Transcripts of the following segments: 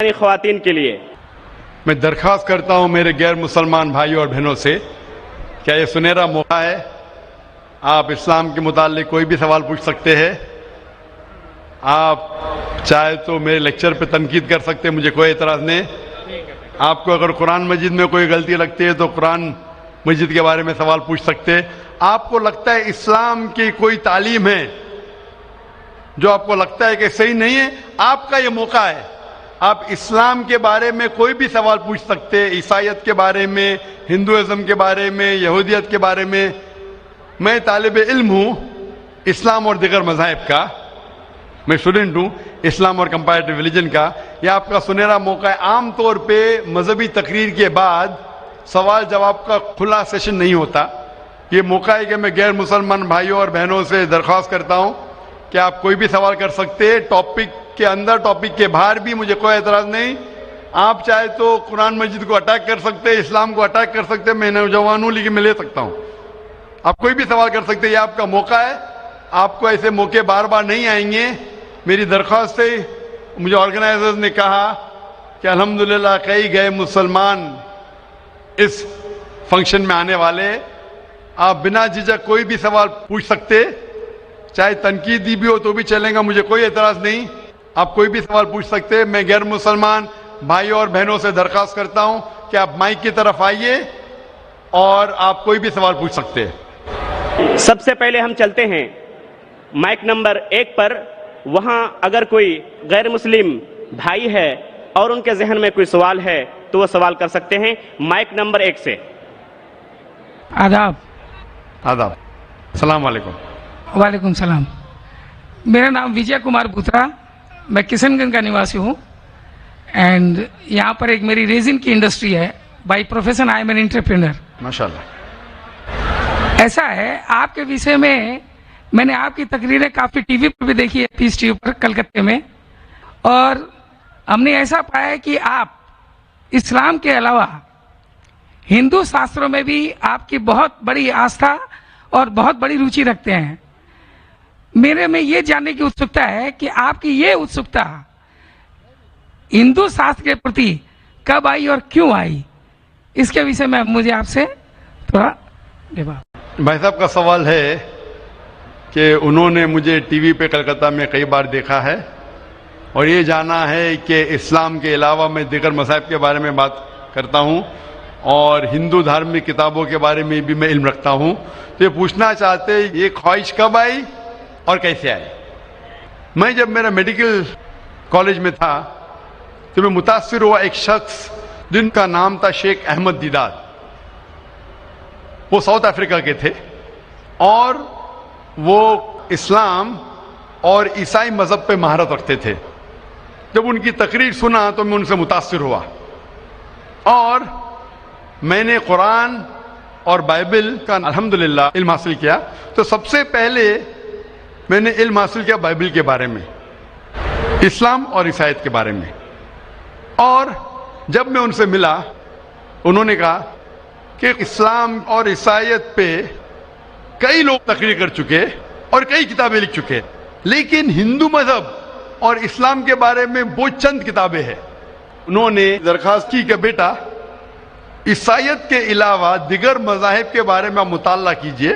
خواتین کے لیے میں درخواست کرتا ہوں میرے غیر مسلمان بھائیوں اور بہنوں سے، کیا یہ سنہرا موقع ہے؟ آپ اسلام کے متعلق کوئی بھی سوال پوچھ سکتے ہیں. آپ چاہے تو میرے لیکچر پہ تنقید کر سکتے ہیں، مجھے کوئی اعتراض نہیں. آپ کو اگر قرآن مجید میں کوئی غلطی لگتی ہے تو قرآن مجید کے بارے میں سوال پوچھ سکتے ہیں. آپ کو لگتا ہے اسلام کی کوئی تعلیم ہے جو آپ کو لگتا ہے کہ صحیح نہیں ہے، آپ کا یہ موقع ہے. آپ اسلام کے بارے میں کوئی بھی سوال پوچھ سکتے ہیں، عیسائیت کے بارے میں، ہندوازم کے بارے میں، یہودیت کے بارے میں. میں طالب علم ہوں اسلام اور دیگر مذاہب کا، میں اسٹوڈنٹ ہوں اسلام اور کمپیریٹیو ریلیجن کا. یہ آپ کا سنہرا موقع ہے. عام طور پہ مذہبی تقریر کے بعد سوال جواب کا کھلا سیشن نہیں ہوتا. یہ موقع ہے کہ میں غیر مسلمان بھائیوں اور بہنوں سے درخواست کرتا ہوں کہ آپ کوئی بھی سوال کر سکتے ہیں، ٹاپک کے اندر ٹاپک کے باہر بھی، مجھے کوئی اعتراض نہیں. آپ چاہے تو قرآن مجید کو اٹیک کر سکتے ہیں، اسلام کو اٹیک کر سکتے ہیں. میں نوجوان ہوں لیکن میں لے سکتا ہوں. آپ کوئی بھی سوال کر سکتے ہیں، یہ آپ کا موقع ہے. آپ کو ایسے موقع بار بار نہیں آئیں گے. میری درخواست ہے، مجھے آرگنائزرز نے کہا کہ الحمدللہ کئی گئے مسلمان اس فنکشن میں آنے والے. آپ بنا جھجک کوئی بھی سوال پوچھ سکتے، چاہے تنقیدی بھی ہو تو بھی چلیں گا، مجھے کوئی اعتراض نہیں. آپ کوئی بھی سوال پوچھ سکتے. میں غیر مسلمان بھائیوں اور بہنوں سے درخواست کرتا ہوں کہ آپ مائک کی طرف آئیے اور آپ کوئی بھی سوال پوچھ سکتے. سب سے پہلے ہم چلتے ہیں مائک نمبر 1 پر. وہاں اگر کوئی غیر مسلم بھائی ہے اور ان کے ذہن میں کوئی سوال ہے تو وہ سوال کر سکتے ہیں. مائک نمبر 1 سے. آداب. السلام علیکم. وعلیکم السلام. میرا نام وجے کمار بھوترا، میں کشن گنج کا نواسی ہوں. اینڈ یہاں پر ایک میری ریزن کی انڈسٹری ہے. By profession I am an entrepreneur. ماشاءاللہ. ایسا ہے، آپ کے وشے میں نے آپ کی تقریریں کافی ٹی وی پر بھی دیکھی ہے، پیس ٹی وی پر کلکتے میں، اور ہم نے ایسا پایا ہے کہ آپ اسلام کے علاوہ ہندو شاستروں میں بھی آپ کی بہت بڑی آستھا اور بہت بڑی روچی رکھتے ہیں. میرے میں یہ جاننے کی اتسکتا ہے کہ آپ کی یہ اتسکتا ہندو شاستر کے پرتی کب آئی اور کیوں آئی، اس کے وشے میں مجھے آپ سے تھوڑا بھائی صاحب کا سوال ہے کہ انہوں نے مجھے ٹی وی پہ کلکتہ میں کئی بار دیکھا ہے اور یہ جانا ہے کہ اسلام کے علاوہ میں دیگر مذاہب کے بارے میں بات کرتا ہوں اور ہندو دھارمک کتابوں کے بارے میں بھی میں علم رکھتا ہوں. تو یہ پوچھنا چاہتے یہ خواہش کب آئی اور کیسے آئی. میں جب میرا میڈیکل کالج میں تھا تو میں متاثر ہوا ایک شخص جن کا نام تھا شیخ احمد دیدار. وہ ساؤتھ افریقہ کے تھے اور وہ اسلام اور عیسائی مذہب پہ مہارت رکھتے تھے. جب ان کی تقریر سنا تو میں ان سے متاثر ہوا اور میں نے قرآن اور بائبل کا الحمدللہ علم حاصل کیا. تو سب سے پہلے میں نے علم حاصل کیا بائبل کے بارے میں، اسلام اور عیسائیت کے بارے میں. اور جب میں ان سے ملا انہوں نے کہا کہ اسلام اور عیسائیت پہ کئی لوگ تقریر کر چکے اور کئی کتابیں لکھ چکے، لیکن ہندو مذہب اور اسلام کے بارے میں وہ چند کتابیں ہیں. انہوں نے درخواست کی کہ بیٹا عیسائیت کے علاوہ دیگر مذاہب کے بارے میں آپ مطالعہ کیجئے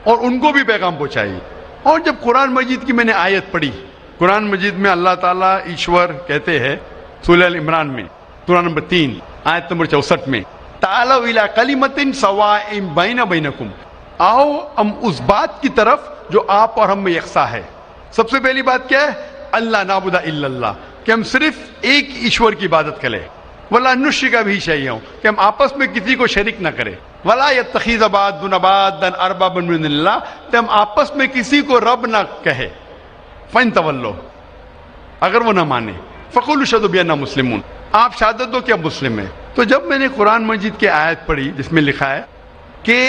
اور ان کو بھی پیغام پہنچائیے. اور جب قرآن مجید کی میں نے آیت پڑھی، قرآن مجید میں اللہ تعالیٰ ایشور کہتے ہیں سورہ ال عمران میں سورہ نمبر 3 آیت نمبر 64 میں تعالوا الی کلمۃ سواء بین بینکم، آؤ ہم اس بات کی طرف جو آپ اور ہم میں یکساں ہے. سب سے پہلی بات کیا ہے؟ اللہ نعبد الا اللہ، کہ ہم صرف ایک ایشور کی عبادت کریں. ولا نشرک بہ شیئا، کہ ہم آپس میں کسی کو شریک نہ کریں. ولا یتخذ بعضنا بعضا اربابا من اللہ، کہ ہم آپس میں کسی کو رب نہ کہے. فإن تولوا، اگر وہ نہ مانے، فقولوا اشہدوا بأننا مسلمون، آپ شہادت دو کہ آپ مسلم ہیں. تو جب میں نے قرآن مجید کی آیت پڑھی جس میں لکھا ہے کہ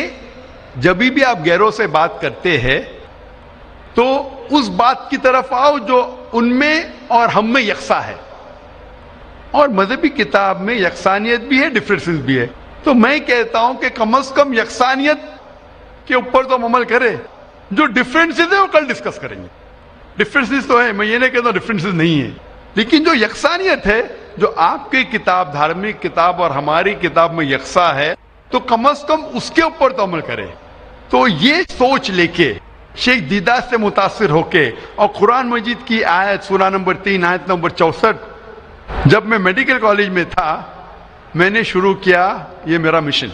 جب بھی آپ غیروں سے بات کرتے ہیں تو اس بات کی طرف آؤ جو ان میں اور ہم میں یکساں ہے. اور مذہبی کتاب میں یکسانیت بھی ہے، ڈفرینسز بھی ہے. تو میں کہتا ہوں کہ کم از کم یکسانیت کے اوپر تو ہم عمل کریں. جو ڈفرینسز ہیں وہ کل ڈسکس کریں گے. ڈفرینسز تو ہے، میں یہ نہیں کہتا ڈفرینسز نہیں ہے، لیکن جو یکسانیت ہے جو آپ کی کتاب دھارمک کتاب اور ہماری کتاب میں یکساں ہے تو کم از کم اس کے اوپر تو عمل کرے. تو یہ سوچ لے کے شیخ دیدار سے متاثر ہو کے اور قرآن مجید کی آیت سورہ نمبر 3 آیت نمبر 64 جب میں میڈیکل کالج میں تھا میں نے شروع کیا یہ میرا مشن.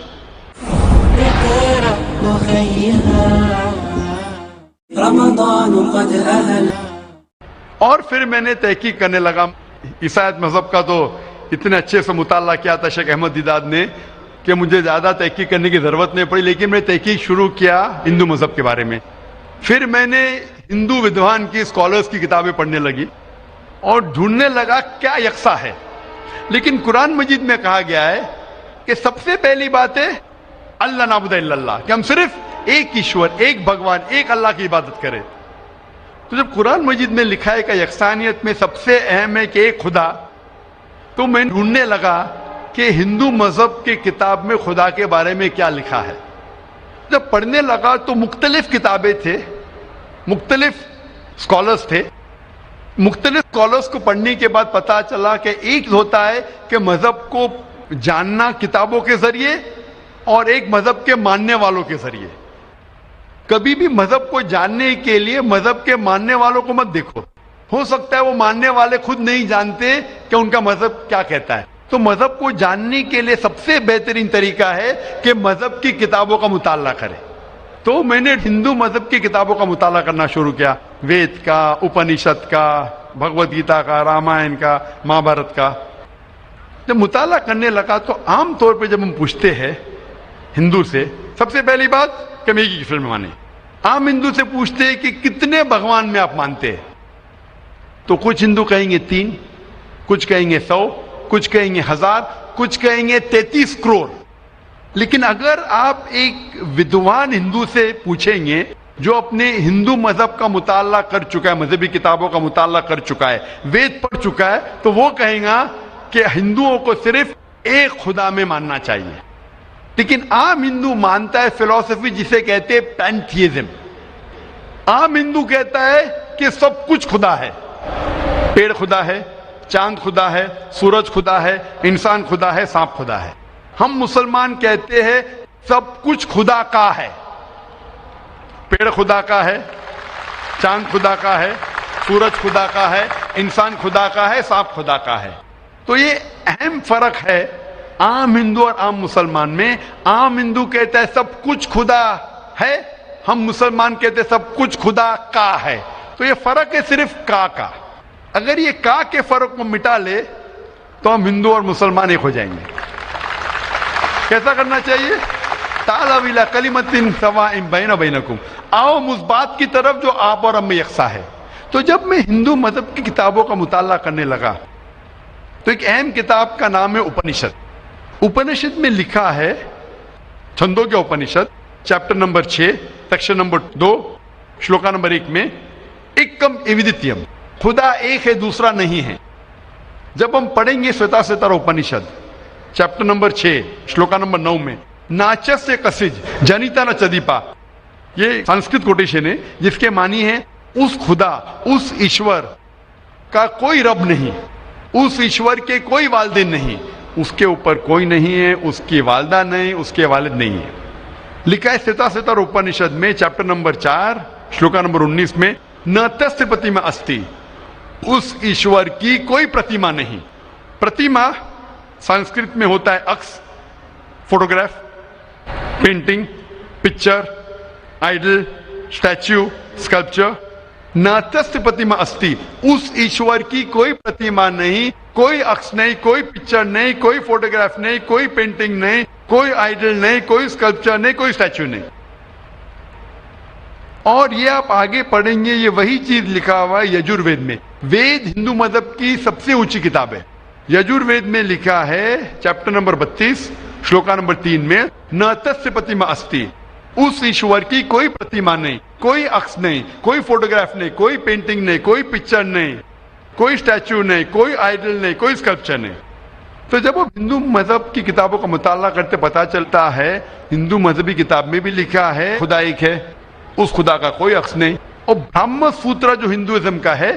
اور پھر میں نے تحقیق کرنے لگا. عیسائیت مذہب کا تو اتنے اچھے سے مطالعہ کیا تھا شیخ احمد دیدار نے کہ مجھے زیادہ تحقیق کرنے کی ضرورت نہیں پڑی, لیکن میں تحقیق شروع کیا ہندو مذہب کے بارے میں. پھر میں نے ہندو ودوان کی اسکالرز کی کتابیں پڑھنے لگی اور ڈھونڈنے لگا کیا یکساں ہے. لیکن قرآن مجید میں کہا گیا ہے کہ سب سے پہلی بات ہے اللہ نعبد الا اللہ, کہ ہم صرف ایک ایشور, ایک بھگوان, ایک اللہ کی عبادت کریں. تو جب قرآن مجید میں لکھا ہے کہ یکسانیت میں سب سے اہم ہے کہ ایک خدا, تو میں ڈھونڈنے لگا کہ ہندو مذہب کی کتاب میں خدا کے بارے میں کیا لکھا ہے. جب پڑھنے لگا تو مختلف کتابیں تھے, مختلف اسکالرز تھے. مختلف اسکالرز کو پڑھنے کے بعد پتا چلا کہ ایک ہوتا ہے کہ مذہب کو جاننا کتابوں کے ذریعے اور ایک مذہب کے ماننے والوں کے ذریعے. کبھی بھی مذہب کو جاننے کے لیے مذہب کے ماننے والوں کو مت دیکھو, ہو سکتا ہے وہ ماننے والے خود نہیں جانتے کہ ان کا مذہب کیا کہتا ہے. تو مذہب کو جاننے کے لیے سب سے بہترین طریقہ ہے کہ مذہب کی کتابوں کا مطالعہ کرے. تو میں نے ہندو مذہب کی کتابوں کا مطالعہ کرنا شروع کیا, وید کا, اپنشد کا, بھگوت گیتا کا, رامائن کا, مہابھارت کا. جب مطالعہ کرنے لگا تو عام طور پہ جب ہم پوچھتے ہیں ہندو سے, سب سے پہلی بات کہ میں ایک ایشور میں مانے. عام ہندو سے پوچھتے ہیں کہ کتنے بھگوان میں آپ مانتے ہیں, تو کچھ ہندو کہیں گے 3, کچھ کہیں گے 100, کچھ کہیں گے 1000, کچھ کہیں گے 33 کروڑ. لیکن اگر آپ ایک ودوان ہندو سے پوچھیں گے جو اپنے ہندو مذہب کا مطالعہ کر چکا ہے, مذہبی کتابوں کا مطالعہ کر چکا ہے, وید پڑھ چکا ہے, تو وہ کہیں گا کہ ہندوؤں کو صرف ایک خدا میں ماننا چاہیے. لیکن عام ہندو مانتا ہے فلسفی جسے کہتے ہیں پینتھیزم. عام ہندو کہتا ہے کہ سب کچھ خدا ہے, پیڑ خدا ہے, چاند خدا ہے, سورج خدا ہے, انسان خدا ہے, سانپ خدا ہے. ہم مسلمان کہتے ہیں سب کچھ خدا کا ہے, پیڑ خدا کا ہے, چاند خدا کا ہے, سورج خدا کا ہے, انسان خدا کا ہے, سانپ خدا کا ہے. تو یہ اہم فرق ہے عام ہندو اور عام مسلمان میں. عام ہندو کہتا ہے سب کچھ خدا ہے, ہم مسلمان کہتے ہیں سب کچھ خدا کا ہے. تو یہ فرق ہے صرف کا. اگر یہ کا کے فرق کو مٹا لے تو ہم ہندو اور مسلمان ایک ہو جائیں گے. کیسا کرنا چاہیے؟ تعالوا الی کلمۃ سواء بین بینکم, آؤ اس بات کی طرف جو آپ اور ہم میں یکساں ہے. تو جب میں ہندو مذہب کی کتابوں کا مطالعہ کرنے لگا تو ایک اہم کتاب کا نام ہے اپنشد. اپنشد میں لکھا ہے, چھندوں کے Upanishad, chapter number 6 section number 2 shloka number 1 میں ایکم ایودتیم, خدا ایک ہے دوسرا نہیں ہے. جب ہم پڑھیں گے سوتا ستر اپنشد چیپٹر نمبر 6 شلوکا نمبر 9 میں ناچس سے کسج جنیتا نہ چدیپا, یہ سنسکرت کوٹیشن ہے جس کے معنی ہے اس خدا, اس ایشور کا کوئی رب نہیں, اس ایشور کے کوئی والدین نہیں, اس کے اوپر کوئی نہیں ہے, اس کی والدہ نہیں, اس کے والد نہیں ہے. لکھا ہے سوتا ستر اپنشد میں چیپٹر نمبر 4 شلوکا نمبر 19 میں نہ تس پرتیما استی, اس ایشور کی کوئی پرتیما نہیں. پرتیما سنسکرت میں ہوتا ہے عکس, photograph, painting, picture, idol, statue, sculpture. ناتست پرتیما استی, اس ایشور کی کوئی پرتیما نہیں, کوئی عکس نہیں, کوئی پکچر نہیں, کوئی فوٹوگراف نہیں, کوئی پینٹنگ نہیں, کوئی آئیڈل نہیں, کوئی اسکلپچر نہیں, کوئی اسٹیچو نہیں. اور یہ آپ آگے پڑھیں گے یہ وہی چیز لکھا ہوا ہے یجوروید میں. وید ہندو مذہب کی سب سے اونچی کتاب ہے. یجوروید میں لکھا ہے چیپٹر نمبر 32 شلوکا نمبر 3 میں نہ تس پرتیما استی, اس ایشور کی کوئی پرتیما نہیں, کوئی عکس نہیں, کوئی فوٹوگراف نہیں, کوئی پینٹنگ نہیں, کوئی پکچر نہیں, کوئی اسٹیچو نہیں, کوئی آئیڈل نہیں, کوئی اسکلپچر نہیں. تو جب آپ ہندو مذہب کی کتابوں کا مطالعہ کرتے پتا چلتا ہے ہندو مذہبی کتاب میں بھی لکھا ہے خدا ایک ہے, اس خدا کا کوئی عکس نہیں. اور برہم سوترا جو ہندوازم کا ہے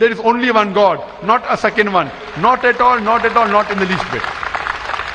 There is only one God, not a second one, not at all, not at all, not in the least bit.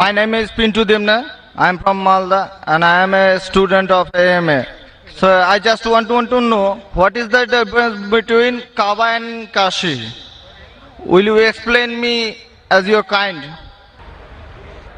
My name is Pintu Demna. I am from Malda and I am a student of AMA. So I just want to know what is the difference between Kaaba and Kashi. Will you explain me as your kind?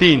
3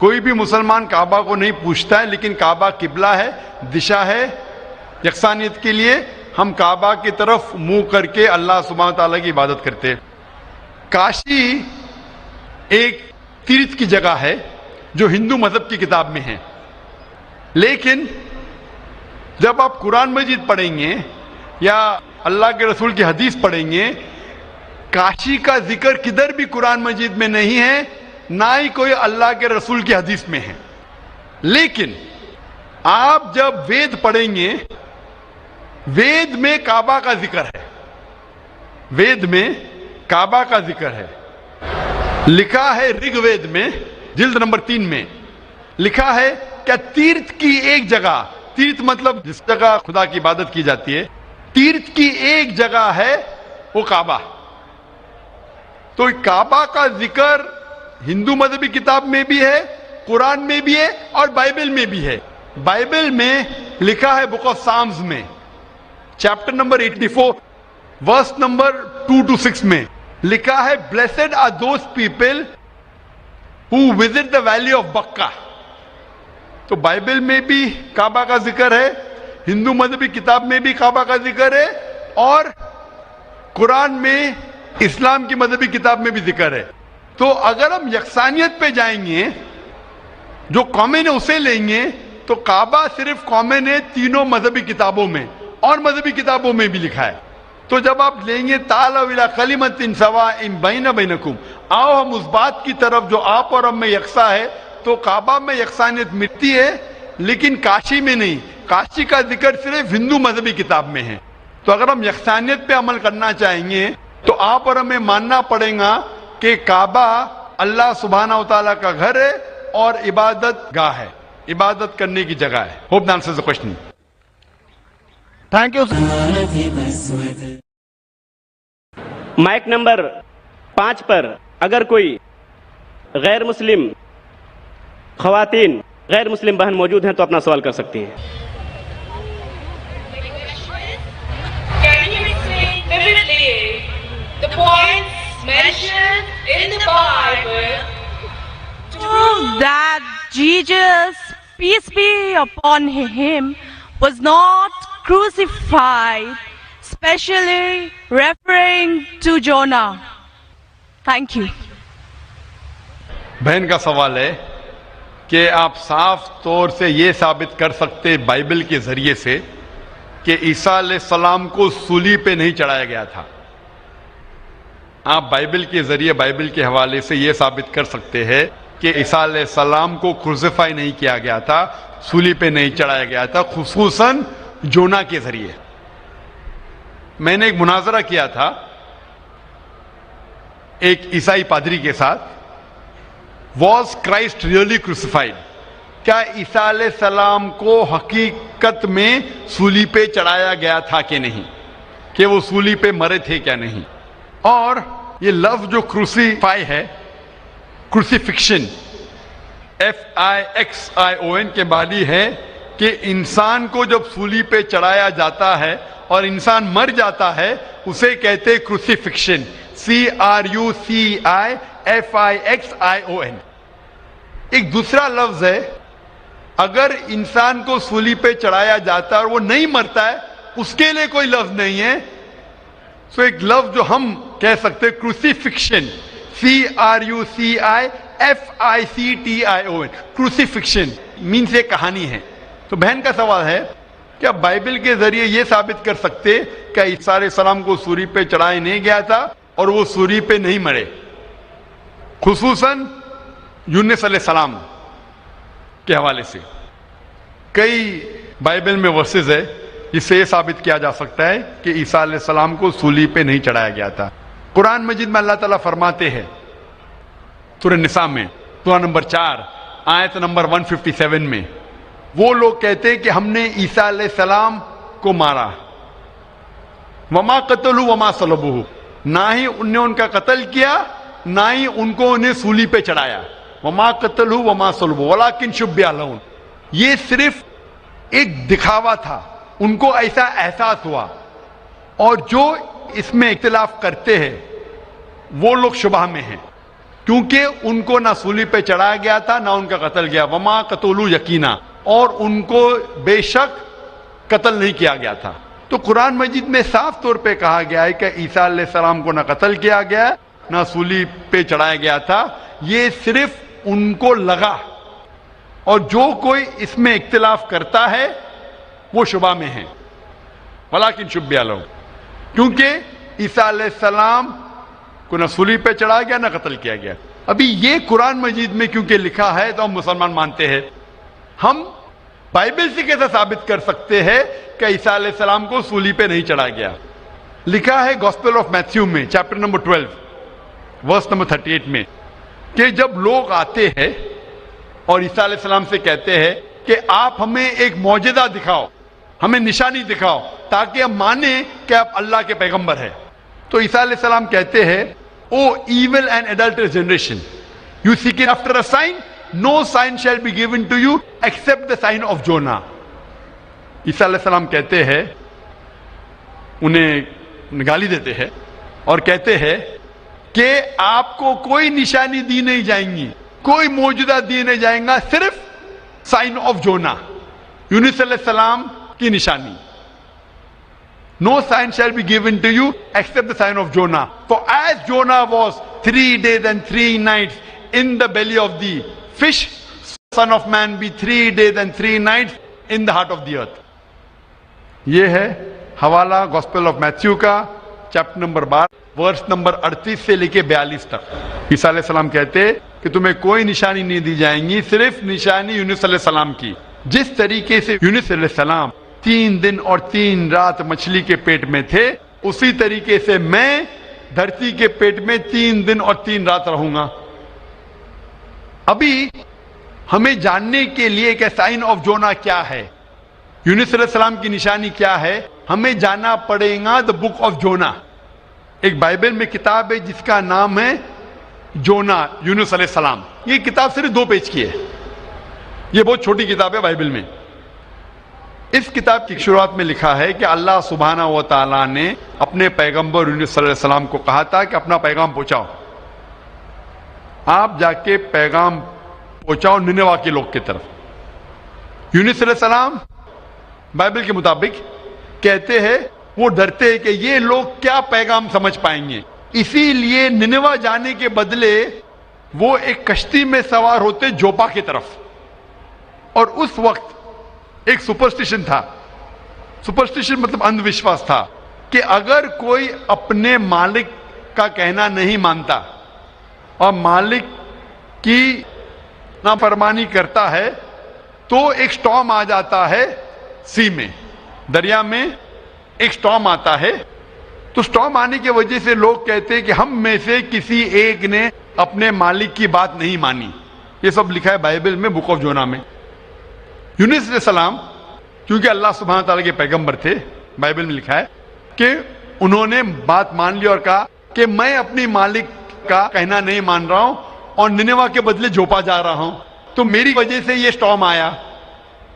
کوئی بھی مسلمان کعبہ کو نہیں پوچھتا ہے، لیکن کعبہ قبلہ ہے، دشا ہے یکسانیت کے لیے. ہم کعبہ کی طرف منہ کر کے اللہ سبحانہ تعالیٰ کی عبادت کرتے ہیں. کاشی ایک تیرتھ کی جگہ ہے جو ہندو مذہب کی کتاب میں ہے، لیکن جب آپ قرآن مجید پڑھیں گے یا اللہ کے رسول کی حدیث پڑھیں گے، کاشی کا ذکر کدھر بھی قرآن مجید میں نہیں ہے، نہ ہی کوئی اللہ کے رسول کی حدیث میں ہے. لیکن آپ جب وید پڑھیں گے، وید میں کعبہ کا ذکر ہے، وید میں کعبہ کا ذکر ہے. لکھا ہے رگ وید میں جلد نمبر 3 میں لکھا ہے کہ تیرتھ کی ایک جگہ، تیرتھ مطلب جس جگہ خدا کی عبادت کی جاتی ہے، تیرتھ کی ایک جگہ ہے وہ کعبہ. تو کعبہ کا ذکر ہندو مذہبی کتاب میں بھی ہے، قرآن میں بھی ہے اور بائبل میں بھی ہے. بائبل میں لکھا ہے بک آف سامز میں chapter number 84 verse number 2 to 6 میں لکھا ہے blessed are those people who visit the valley of Bakka. تو بائبل میں بھی کعبہ کا ذکر ہے، ہندو مذہبی کتاب میں بھی کعبہ کا ذکر ہے، اور قرآن میں اسلام کی مذہبی کتاب میں بھی ذکر ہے. تو اگر ہم یکسانیت پہ جائیں گے، جو کامن ہے اسے لیں گے، تو کعبہ صرف کامن ہے تینوں مذہبی کتابوں میں، اور مذہبی کتابوں میں بھی لکھا ہے. تو جب آپ لیں گے تعالوا الی کلمۃ سواء بین بینکم، آؤ ہم اس بات کی طرف جو آپ اور ہم میں یکساں ہے، تو کعبہ میں یکسانیت ملتی ہے لیکن کاشی میں نہیں. کاشی کا ذکر صرف ہندو مذہبی کتاب میں ہے. تو اگر ہم یکسانیت پہ عمل کرنا چاہیں گے تو آپ اور ہمیں ماننا پڑے گا کہ کعبہ اللہ سبحانہ و تعالیٰ کا گھر ہے اور عبادت گاہ ہے، عبادت کرنے کی جگہ ہے. Hope that answers the question. Thank you. Mic number 5 پر اگر کوئی غیر مسلم خواتین، غیر مسلم بہن موجود ہیں تو اپنا سوال کر سکتی ہیں. Can you explain vividly the points mentioned in the Bible to prove that Jesus, peace be upon him, was not crucified, especially referring to Jonah? Thank you. بہن کا سوال ہے کہ آپ صاف طور سے یہ ثابت کر سکتے بائبل کے ذریعے سے کہ عیسیٰ علیہ السلام کو صلیب پہ نہیں چڑھایا گیا تھا. آپ بائبل کے ذریعے، بائبل کے حوالے سے یہ ثابت کر سکتے ہیں کہ عیسیٰ علیہ السلام کو کروسیفائی نہیں کیا گیا تھا، صلیب پہ نہیں چڑھایا گیا تھا، خصوصاً جونا کے ذریعے. میں نے ایک مناظرہ کیا تھا ایک عیسائی پادری کے ساتھ. Was Christ really crucified? کیا عیسیٰ علیہ السلام کو حقیقت میں صلیب پہ چڑھایا گیا تھا کہ نہیں، کہ وہ صلیب پہ مرے تھے کیا نہیں. اور یہ لفظ جو کروسیفائی ہے، کروسیفکشن FIXION کے معنی ہے کہ انسان کو جب صلیب پہ چڑھایا جاتا ہے اور انسان مر جاتا ہے اسے کہتے کروسیفکشن، CRUCIFIXION. ایک دوسرا لفظ ہے اگر انسان کو صلیب پہ چڑھایا جاتا ہے اور وہ نہیں مرتا ہے، اس کے لیے کوئی لفظ نہیں ہے. سو ایک لفظ جو ہم کہہ سکتے کروسیفکشن، CRUCIFICTION، کروسیفکشن مینس یہ کہانی ہے. تو بہن کا سوال ہے کیا بائبل کے ذریعے یہ ثابت کر سکتے کہ عیسیٰ علیہ السلام کو صلیب پہ چڑھایا نہیں گیا تھا اور وہ صلیب پہ نہیں مرے، خصوصاً یونس علیہ السلام کے حوالے سے. کئی بائبل میں ورسز ہے جس سے یہ ثابت کیا جا سکتا ہے کہ عیسیٰ علیہ السلام کو صلیب پہ نہیں چڑھایا گیا تھا. قرآن مجید میں اللہ تعالیٰ فرماتے ہیں سورہ نساء میں سورہ نمبر 4 آیت نمبر 157 میں، وہ لوگ کہتے ہیں کہ ہم نے عیسیٰ علیہ السلام کو مارا، وما قتلوا وما صلبوہ، نہ ہی ان نے ان کا قتل کیا نہ ہی ان کو انہیں صلیب پہ چڑھایا. وما قتلوا وما صلبوہ ولکن شبہ لہم، یہ صرف ایک دکھاوا تھا، ان کو ایسا احساس ہوا. اور جو اس میں اختلاف کرتے ہیں وہ لوگ شبہ میں ہیں. کیونکہ ان کو نہ سولی پہ چڑھایا گیا تھا نہ ان کا قتل کیا. وما قتلوا یقینا, اور ان کو بے شک قتل نہیں کیا گیا تھا. تو قرآن مجید میں صاف طور پہ کہا گیا ہے کہ عیسیٰ علیہ السلام کو نہ قتل کیا گیا نہ سولی پہ چڑھایا گیا تھا. یہ صرف ان کو لگا, اور جو کوئی اس میں اختلاف کرتا ہے وہ شبہ میں ہے. ولیکن شبہ لہم, کیونکہ عیسیٰ علیہ السلام کو نہ سولی پہ چڑھایا گیا نہ قتل کیا گیا. ابھی یہ قرآن مجید میں کیونکہ لکھا ہے تو ہم مسلمان مانتے ہیں. ہم بائبل سے کیسے ثابت کر سکتے ہیں کہ عیسیٰ علیہ السلام کو سولی پہ نہیں چڑھایا گیا؟ لکھا ہے گاسپل آف میتھیو میں چیپٹر نمبر 12 ورس نمبر 38 میں کہ جب لوگ آتے ہیں اور عیسیٰ علیہ السلام سے کہتے ہیں کہ آپ ہمیں ایک معجزہ دکھاؤ, ہمیں نشانی دکھاؤ تاکہ ہم مانیں کہ آپ اللہ کے پیغمبر ہیں, تو عیسیٰ علیہ السلام کہتے ہیں O evil and adulterous generation, you seek it after a sign, no sign shall be given to you except the sign of Jonah. عیسیٰ علیہ السلام کہتے ہیں, انہیں گالی دیتے ہیں اور کہتے ہیں کہ آپ کو کوئی نشانی دی نہیں جائیں گی, کوئی معجزہ دی نہیں جائیں گا, صرف سائن آف جونا, یونس علیہ السلام کی نشانی. No sign shall be given to you except the sign of Jonah. For as Jonah was 3 days and 3 nights in the belly of the fish, Son of Man be 3 days and 3 nights in the heart of the earth. یہ ہے حوالہ gospel of Matthew کا chapter number 12 verse number 38 سے لے کے 42 تک. عیسیٰ علیہ السلام کہتے کہ تمہیں کوئی نشانی نہیں دی جائیں گی, صرف نشانی یونس علیہ السلام کی. جس طریقے سے یونس علیہ السلام 3 دن اور 3 رات مچھلی کے پیٹ میں تھے, اسی طریقے سے میں دھرتی کے پیٹ میں 3 دن اور 3 رات رہوں گا. ابھی ہمیں جاننے کے لیے کہ سائن آف جونا کیا ہے, یونس علیہ السلام کی نشانی کیا ہے, ہمیں جانا پڑے گا دا بک آف جونا. ایک بائبل میں کتاب ہے جس کا نام ہے جونا, یونس علیہ السلام. یہ کتاب صرف 2 پیج کی ہے, یہ بہت چھوٹی کتاب ہے بائبل میں. اس کتاب کی شروعات میں لکھا ہے کہ اللہ سبحانہ و تعالیٰ نے اپنے پیغمبر یونس علیہ السلام کو کہا تھا کہ اپنا پیغام پہنچاؤ, آپ جا کے پیغام پہنچاؤ ننیوہ کے لوگ کی طرف. یونس علیہ السلام بائبل کے مطابق کہتے ہیں وہ ڈرتے ہیں کہ یہ لوگ کیا پیغام سمجھ پائیں گے, اسی لیے ننیوہ جانے کے بدلے وہ ایک کشتی میں سوار ہوتے جوپا کی طرف. اور اس وقت ایک سپرسٹیشن تھا, سپرسٹیشن مطلب اندھ وشواس تھا کہ اگر کوئی اپنے مالک کا کہنا نہیں مانتا اور مالک کی نافرمانی کرتا ہے تو ایک سٹارم آ جاتا ہے سی میں, دریا میں ایک سٹارم آتا ہے. تو سٹارم آنے کی وجہ سے لوگ کہتے ہیں کہ ہم میں سے کسی ایک نے اپنے مالک کی بات نہیں مانی. یہ سب لکھا ہے بائبل میں بک آف جونا میں. یونس علیہ السلام کیونکہ اللہ سبحانہ تعالیٰ کے پیغمبر تھے, بائبل میں لکھا ہے کہ انہوں نے بات مان لی اور کہا کہ میں اپنی مالک کا کہنا نہیں مان رہا ہوں اور ننیوہ کے بدلے جوپا جا رہا ہوں, تو میری وجہ سے یہ سٹارم آیا.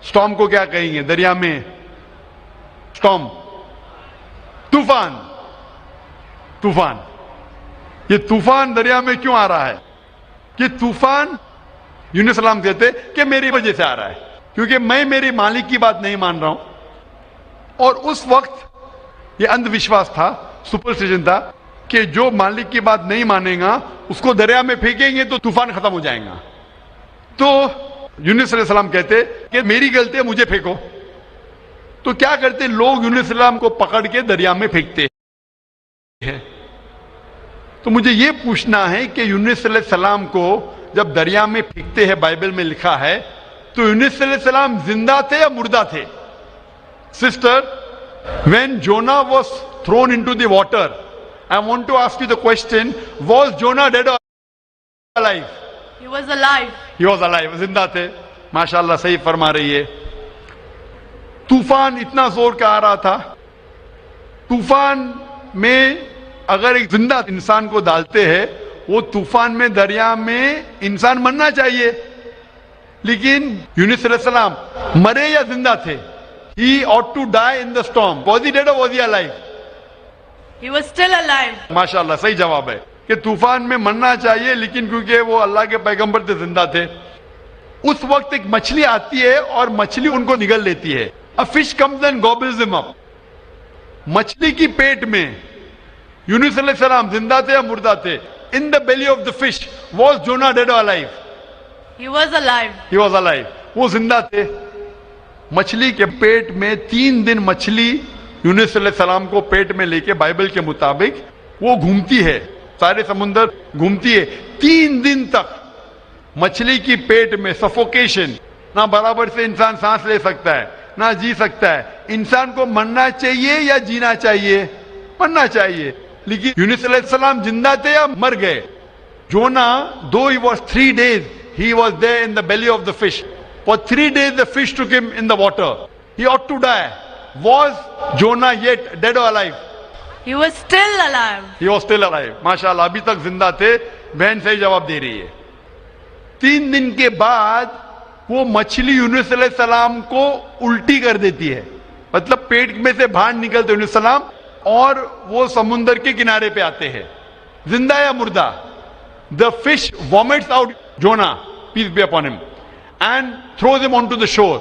سٹارم کو کیا کہیں گے دریا میں؟ سٹارم, طوفان. طوفان, یہ طوفان دریا میں کیوں آ رہا ہے؟ کہ طوفان یونس السلام کہتے کہ میری وجہ سے آ رہا ہے, کیونکہ میں میری مالک کی بات نہیں مان رہا ہوں. اور اس وقت یہ اندھ وشواس تھا, سپرسٹیشن تھا کہ جو مالک کی بات نہیں مانے گا اس کو دریا میں پھینکیں گے تو طوفان ختم ہو جائے گا. تو یونس علیہ السلام کہتے کہ میری غلطی ہے, مجھے پھینکو. تو کیا کرتے لوگ یونس علیہ السلام کو پکڑ کے دریا میں پھینکتے ہیں. تو مجھے یہ پوچھنا ہے کہ یونس علیہ السلام کو جب دریا میں پھینکتے ہیں, بائبل میں لکھا ہے, تو یونس علیہ السلام زندہ تھے یا مردہ تھے؟ Sister, when Jonah was thrown into the water, I want to ask you the question, was Jonah dead or alive? He was alive. He was alive, زندہ تھے. ماشاءاللہ صحیح فرما رہی ہے. طوفان اتنا زور کا آ رہا تھا, طوفان میں اگر ایک زندہ انسان کو ڈالتے ہیں, وہ طوفان میں دریا میں انسان مرنا چاہیے, لیکن یونس علیہ السلام مرے یا زندہ تھے؟ He ought to die in the storm. Was he dead or was he alive? He was still alive. ماشاءاللہ صحیح جواب ہے. کہ طوفان میں مرنا چاہیے، لیکن کیونکہ وہ اللہ کے پیغمبر سے زندہ تھے، اس وقت ایک مچھلی آتی ہے اور مچھلی ان کو نگل لیتی ہے. A fish comes and gobbles them up. مچھلی کی پیٹ میں یونس علیہ السلام زندہ تھے یا مردہ تھے؟ In the belly of the fish was Jonah dead or alive? He was alive. He was alive. وہ زندہ تھے. مچھلی کے پیٹ میں 3 دن مچھلی یونس علیہ السلام کو پیٹ میں لے کے بائبل کے مطابق وہ گھومتی ہے، سارے سمندر گھومتی ہے 3 دن تک. مچھلی کی پیٹ میں سفوکیشن، نہ برابر سے انسان سانس لے سکتا ہے نہ جی سکتا ہے. انسان کو مرنا چاہیے یا جینا چاہیے؟ مرنا چاہیے. لیکن یونس علیہ السلام زندہ تھے یا مر گئے؟ جونا, though he was 3 days, he was there in the belly of the fish. For 3 days the fish took him in the water. He ought to die. Was Jonah yet dead or alive? He was still alive. He was still alive. ماشاءاللہ ابھی تک زندہ تھے. بہن صحیح جواب دے رہی ہے. 3 دن کے بعد وہ مچھلی یونس علیہ السلام کو الٹی کر دیتی ہے, مطلب پیٹ میں سے باہر نکلتے یونس علیہ السلام اور وہ سمندر کے کنارے پہ آتے ہیں, زندہ یا مردہ. The fish vomits out Jonah, peace be upon him, and throws him onto the shore.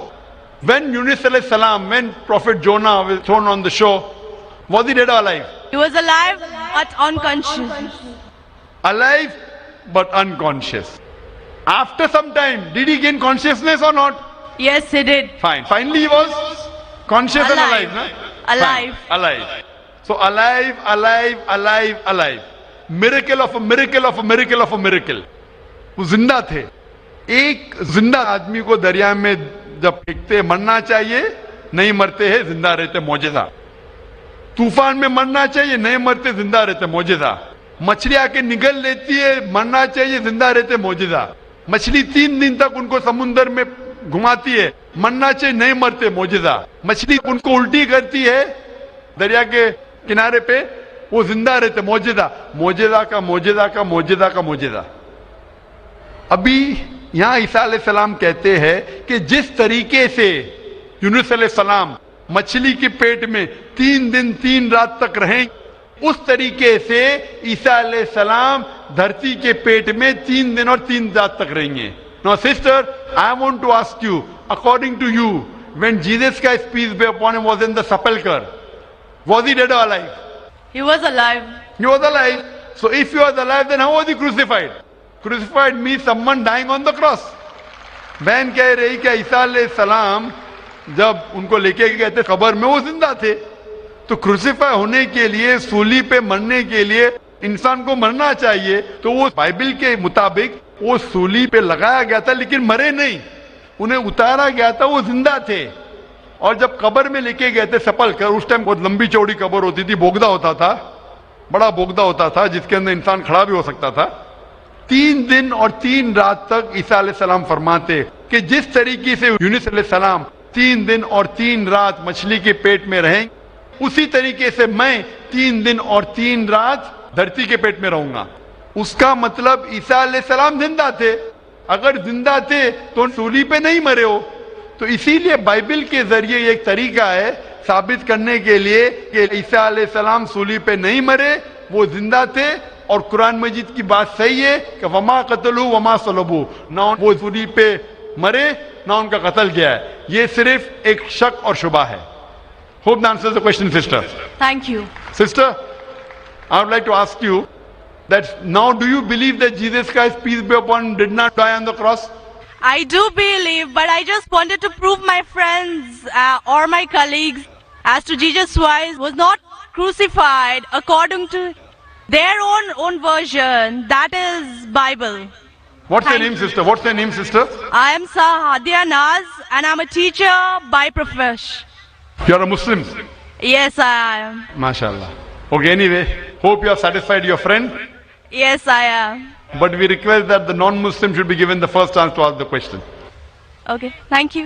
When Yunus alayhi salam, when Prophet Jonah was thrown on the shore, was he dead or alive? He was alive but unconscious. Alive but unconscious. After some time, did he gain consciousness or not? Yes, he did. Fine. Finally he was conscious and alive. No? Alive. Fine. Alive. So alive, alive, alive, alive. Miracle of a miracle of a miracle of a miracle. وہ زندہ تھے. ایک زندہ آدمی کو دریا میں جب پھینکتے مرنا چاہیے, نہیں مرتے ہیں, زندہ رہتے, معجزہ. طوفان میں مرنا چاہیے, نہیں مرتے, زندہ رہتے, معجزہ. مچھلی آ کے نگل لیتی ہے, مرنا چاہیے, زندہ رہتے, معجزہ. مچھلی 3 دن تک ان کو سمندر میں گھماتی ہے, مرنا چاہیے, نہیں مرتے, معجزہ. مچھلی ان کو الٹی کرتی ہے دریا کے کنارے پہ, وہ زندہ رہتے, معجزہ. معجزہ کا معجزہ کا معجزہ کا معجزہ. ابھی یہاں عیسیٰ علیہ السلام کہتے ہیں کہ جس طریقے سے یونس علیہ السلام مچھلی کے پیٹ میں 3 دن 3 رات تک رہیں, اس طریقے سے عیسیٰ علیہ السلام دھرتی کے پیٹ میں 3 دن اور 3 رات تک رہیں گے. Now sister, I want to ask you, according to you, when Jesus Christ, peace be upon him, was in the sepulchre, was he dead or alive? He was alive. He was alive. So if he was alive, then how was he crucified? Crucified means someone dying on the cross. بہن کہہ رہی کہ عیسیٰ علیہ السلام جب ان کو لے کے گئے تھے قبر میں, وہ زندہ تھے. تو کروسیفائی ہونے کے لیے, سولی پہ مرنے کے لیے انسان کو مرنا چاہیے. تو وہ بائبل کے مطابق وہ سولی پہ لگایا گیا تھا لیکن مرے نہیں, انہیں اتارا گیا تھا, وہ زندہ تھے. اور جب قبر میں لے کے گئے تھے سپل کر, اس ٹائم بہت لمبی چوڑی قبر ہوتی تھی, بوگدا ہوتا تھا, بڑا بوگدا ہوتا تھا جس کے اندر انسان کھڑا بھی ہو سکتا تھا. 3 دن اور 3 رات تک عیسیٰ علیہ السلام فرماتے کہ جس طریقے سے یونس علیہ السلام 3 دن اور 3 رات مچھلی کے پیٹ میں رہیں, اسی طریقے سے میں 3 دن اور 3 رات دھرتی کے پیٹ میں رہوں گا. اس کا مطلب عیسیٰ علیہ السلام زندہ تھے. اگر زندہ تھے تو سولی پہ نہیں مرے ہو. تو اسی لیے بائبل کے ذریعے یہ ایک طریقہ ہے ثابت کرنے کے لیے کہ عیسیٰ علیہ السلام سولی پہ نہیں مرے, وہ زندہ تھے. اور قرآن مجید کی بات صحیح ہے کہ وما قتلوا وما صلبوا, نہ وہ سولی پہ مرے نہ ان کا قتل کیا ہے. یہ صرف ایک شک اور شبہ ہے. Hope that answers the question, sister. Thank you. Sister, I would like to ask you that now do you believe that Jesus Christ, peace be upon him, did not die on the cross? I do believe, but I just wanted to prove my friends or my colleagues as to Jesus Christ was not crucified according to their own version, that is Bible. What's your name, sister? What's your name, sister? I am Sahadia Naz and I'm a teacher by profession. You're a Muslim? Yes, I am. MashaAllah. Okay, anyway, hope you have satisfied your friend. Yes, I am. But we request that the non-Muslim should be given the first chance to ask the question. Okay, thank you.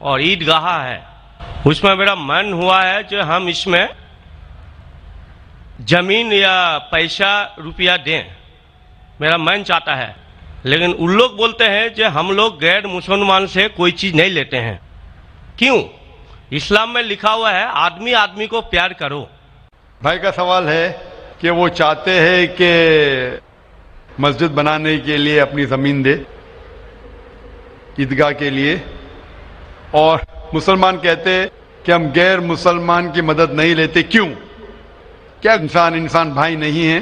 اور عیدگاہ ہے. اس میں میرا من ہوا ہے کہ ہم اس میں زمین یا پیسہ روپیہ دیں, میرا من چاہتا ہے. لیکن ان لوگ بولتے ہیں کہ ہم لوگ غیر مسلمان سے کوئی چیز نہیں لیتے ہیں. کیوں؟ اسلام میں لکھا ہوا ہے آدمی آدمی کو پیار کرو. بھائی کا سوال ہے کہ وہ چاہتے ہیں کہ مسجد بنانے کے لیے اپنی زمین دے عیدگاہ کے لیے, اور مسلمان کہتے ہیں کہ ہم غیر مسلمان کی مدد نہیں لیتے. کیوں؟ کیا انسان بھائی نہیں ہے؟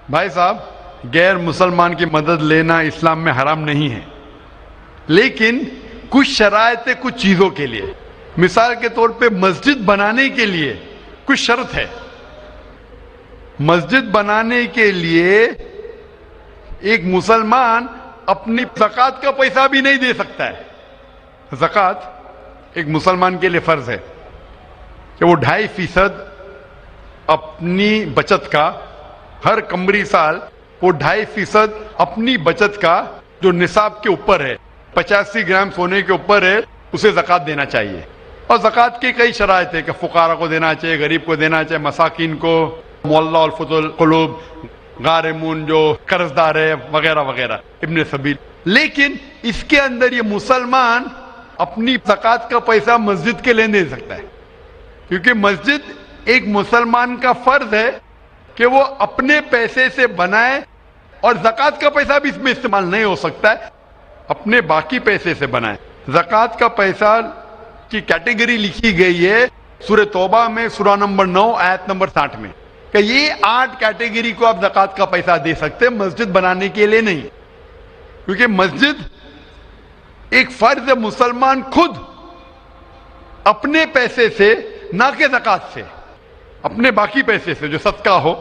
بھائی صاحب, غیر مسلمان کی مدد لینا اسلام میں حرام نہیں ہے, لیکن کچھ شرائط ہے کچھ چیزوں کے لیے. مثال کے طور پہ مسجد بنانے کے لیے کچھ شرط ہے. مسجد بنانے کے لیے ایک مسلمان اپنی زکوٰۃ کا پیسہ بھی نہیں دے سکتا ہے. زکوٰۃ ایک مسلمان کے لیے فرض ہے کہ وہ 2.5% اپنی بچت کا, ہر قمری سال وہ 2.5% اپنی بچت کا جو نصاب کے اوپر ہے, 85 گرام سونے کے اوپر ہے, اسے زکوٰۃ دینا چاہیے. اور زکوٰۃ کی کئی شرائط ہے کہ فقراء کو دینا چاہیے, غریب کو دینا چاہیے, مساکین کو, معلّہ الفضل القلوب, غارمون جو قرض دار ہے, وغیرہ وغیرہ, ابن سبیل. لیکن اس کے اندر یہ مسلمان اپنی زکوٰۃ کا پیسہ مسجد کے لیے نہیں دے سکتا ہے, کیونکہ مسجد ایک مسلمان کا فرض ہے کہ وہ اپنے پیسے سے بنائے, اور زکوٰۃ کا پیسہ بھی اس میں استعمال نہیں ہو سکتا ہے, اپنے باقی پیسے سے بنائے. زکوٰۃ کا پیسہ کی کیٹیگری لکھی گئی ہے سورہ توبہ میں, سورہ نمبر 9 آیت نمبر 60 میں, کہ یہ 8 کیٹیگری کو آپ زکوٰۃ کا پیسہ دے سکتے ہیں, مسجد بنانے کے لیے نہیں. کیونکہ مسجد ایک فرض ہے, مسلمان خود اپنے پیسے سے, نہ کہ زکوٰۃ سے, اپنے باقی پیسے سے جو صدقہ ہو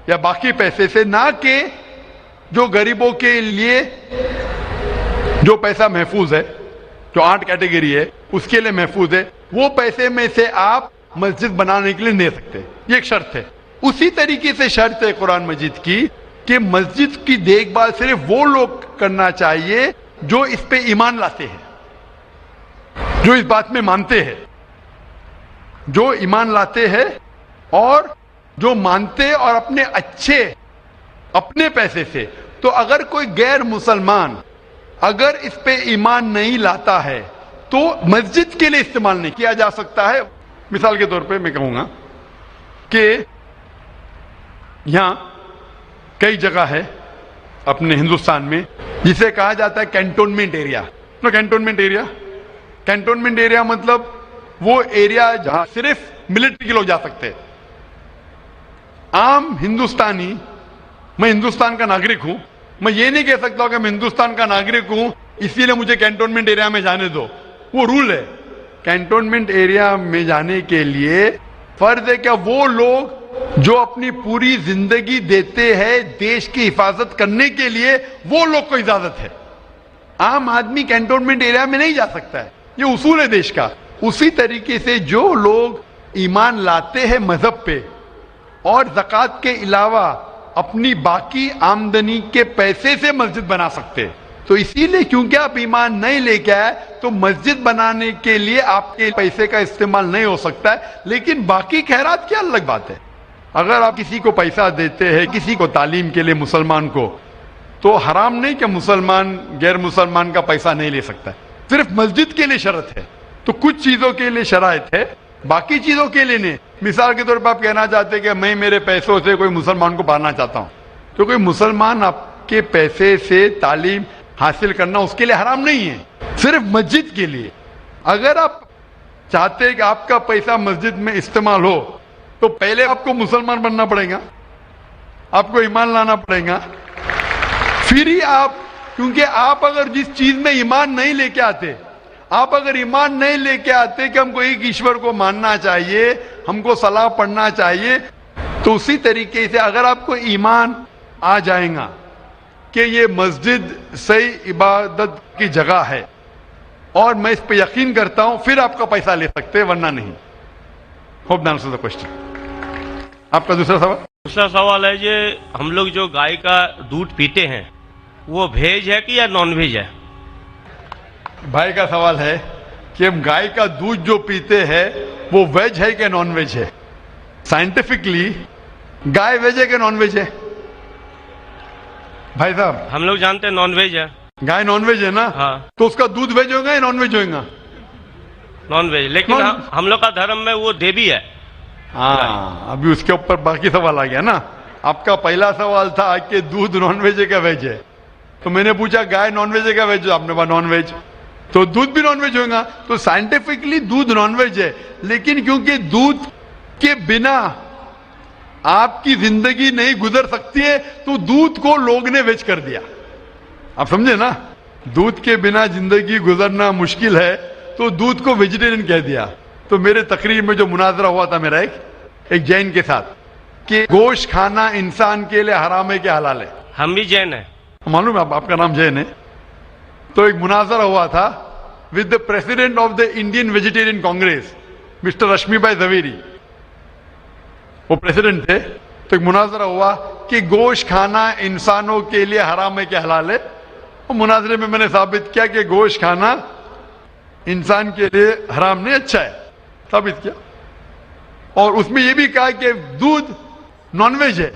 یا باقی پیسے سے, نہ کہ جو غریبوں کے لیے جو پیسہ محفوظ ہے, جو 8 کیٹیگری ہے اس کے لیے محفوظ ہے, وہ پیسے میں سے آپ مسجد بنانے کے لیے نہیں دے سکتے. یہ ایک شرط ہے. اسی طریقے سے شرط ہے قرآن مجید کی کہ مسجد کی دیکھ بھال صرف وہ لوگ کرنا چاہیے جو اس پہ ایمان لاتے ہیں, جو اس بات میں مانتے ہیں, جو ایمان لاتے ہیں اور جو مانتے اور اپنے اچھے اپنے پیسے سے. تو اگر کوئی غیر مسلمان اگر اس پہ ایمان نہیں لاتا ہے تو مسجد کے لیے استعمال نہیں کیا جا سکتا ہے. مثال کے طور پہ میں کہوں گا کہ یہاں کئی جگہ ہے اپنے ہندوستان میں جسے کہا جاتا ہے کینٹونمنٹ ایریا. کینٹونمنٹ ایریا مطلب وہ ایریا جہاں صرف ملٹری کے لوگ جا سکتے ہیں. عام ہندوستانی, میں ہندوستان کا ناگرک ہوں, میں یہ نہیں کہہ سکتا کہ میں ہندوستان کا ناگرک ہوں اسی لیے مجھے کینٹونمنٹ ایریا میں جانے دو. وہ رول ہے. کینٹونمنٹ ایریا میں جانے کے لیے فرض ہے کہ وہ لوگ جو اپنی پوری زندگی دیتے ہیں دیش کی حفاظت کرنے کے لیے, وہ لوگ کو اجازت ہے. عام آدمی کینٹونمنٹ ایریا میں نہیں جا سکتا ہے, یہ اصول ہے دیش کا. اسی طریقے سے جو لوگ ایمان لاتے ہیں مذہب پہ اور زکوٰۃ کے علاوہ اپنی باقی آمدنی کے پیسے سے مسجد بنا سکتے, تو اسی لیے کیونکہ آپ ایمان نہیں لے کے آئے تو مسجد بنانے کے لیے آپ کے پیسے کا استعمال نہیں ہو سکتا ہے. لیکن باقی خیرات کی الگ بات ہے. اگر آپ کسی کو پیسہ دیتے ہیں, کسی کو تعلیم کے لیے مسلمان کو, تو حرام نہیں کہ مسلمان غیر مسلمان کا پیسہ نہیں لے سکتا ہے. صرف مسجد کے لیے شرط ہے. تو کچھ چیزوں کے لیے شرائط ہے, باقی چیزوں کے لیے نہیں. مثال کے طور پر آپ کہنا چاہتے کہ میں میرے پیسوں سے کوئی مسلمان کو پڑھانا چاہتا ہوں, تو کوئی مسلمان آپ کے پیسے سے تعلیم حاصل کرنا اس کے لیے حرام نہیں ہے, صرف مسجد کے لیے. اگر آپ چاہتے ہیں کہ آپ کا پیسہ مسجد میں استعمال ہو تو پہلے آپ کو مسلمان بننا پڑے گا, آپ کو ایمان لانا پڑے گا, پھر ہی آپ, کیونکہ آپ اگر جس چیز میں ایمان نہیں لے کے آتے, آپ اگر ایمان نہیں لے کے آتے کہ ہم کو ایک ایشور کو ماننا چاہیے, ہم کو صلاح پڑھنا چاہیے, تو اسی طریقے سے اگر آپ کو ایمان آ جائے گا کہ یہ مسجد صحیح عبادت کی جگہ ہے اور میں اس پہ یقین کرتا ہوں, پھر آپ کا پیسہ لے سکتے ہیں, ورنہ نہیں. Hope answer the question. آپ کا دوسرا سوال ہے یہ ہم لوگ جو گائے کا دودھ پیتے ہیں وہ ویج ہے کہ یا نان ویج ہے؟ بھائی کا سوال ہے کہ ہم گائے کا دودھ جو پیتے ہیں وہ ویج ہے کہ نان ویج ہے. سائنٹیفکلی گائے ویج ہے کہ نان ویج ہے بھائی صاحب؟ ہم لوگ جانتے ہیں نان ویج ہے. گائے نان ویج ہے نا؟ ہاں تو اس کا دودھ ویج ہوگا یا نان ویج ہوگا؟ Non veg. لیکن ہم لوگ کا دھرم میں وہ دیوی ہے. ہاں ابھی اس کے اوپر باقی سوال آ گیا نا. آپ کا پہلا سوال تھا کہ دودھ نان ویج ہے کیا ویج ہے, تو میں نے پوچھا گائے نان ویج ہے کیا ویج ہے, آپ نے کہا نان ویج, تو دودھ بھی نان ویج ہوگا. تو سائنٹیفکلی دودھ نان ویج ہے, لیکن کیونکہ دودھ کے بنا آپ کی زندگی نہیں گزر سکتی ہے تو دودھ کو لوگ نے ویج کر دیا. آپ سمجھے نا, دودھ کے بنا زندگی گزرنا مشکل ہے تو دودھ کو ویجیٹیرین کہہ دیا. تو میرے تقریر میں جو مناظرہ ہوا تھا میرا ایک جین کے ساتھ کہ گوشت کھانا انسان کے لیے حرام ہے کہ حلال ہے. ہم بھی جین ہیں. معلوم ہے آپ کا نام جین ہے. تو ایک مناظرہ ہوا تھا with the president of the Indian vegetarian congress mister Rashmi Bhai Zaveri, وہ پریزیڈنٹ تھے. تو ایک مناظرہ ہوا کہ گوشت کھانا انسانوں کے لیے حرام ہے کہ حلال ہے. وہ مناظرے میں نے ثابت کیا کہ گوشت کھانا انسان کے لیے حرام نہیں, اچھا ہے, ثابت کیا. اور اس میں یہ بھی کہا کہ دودھ نان ویج ہے,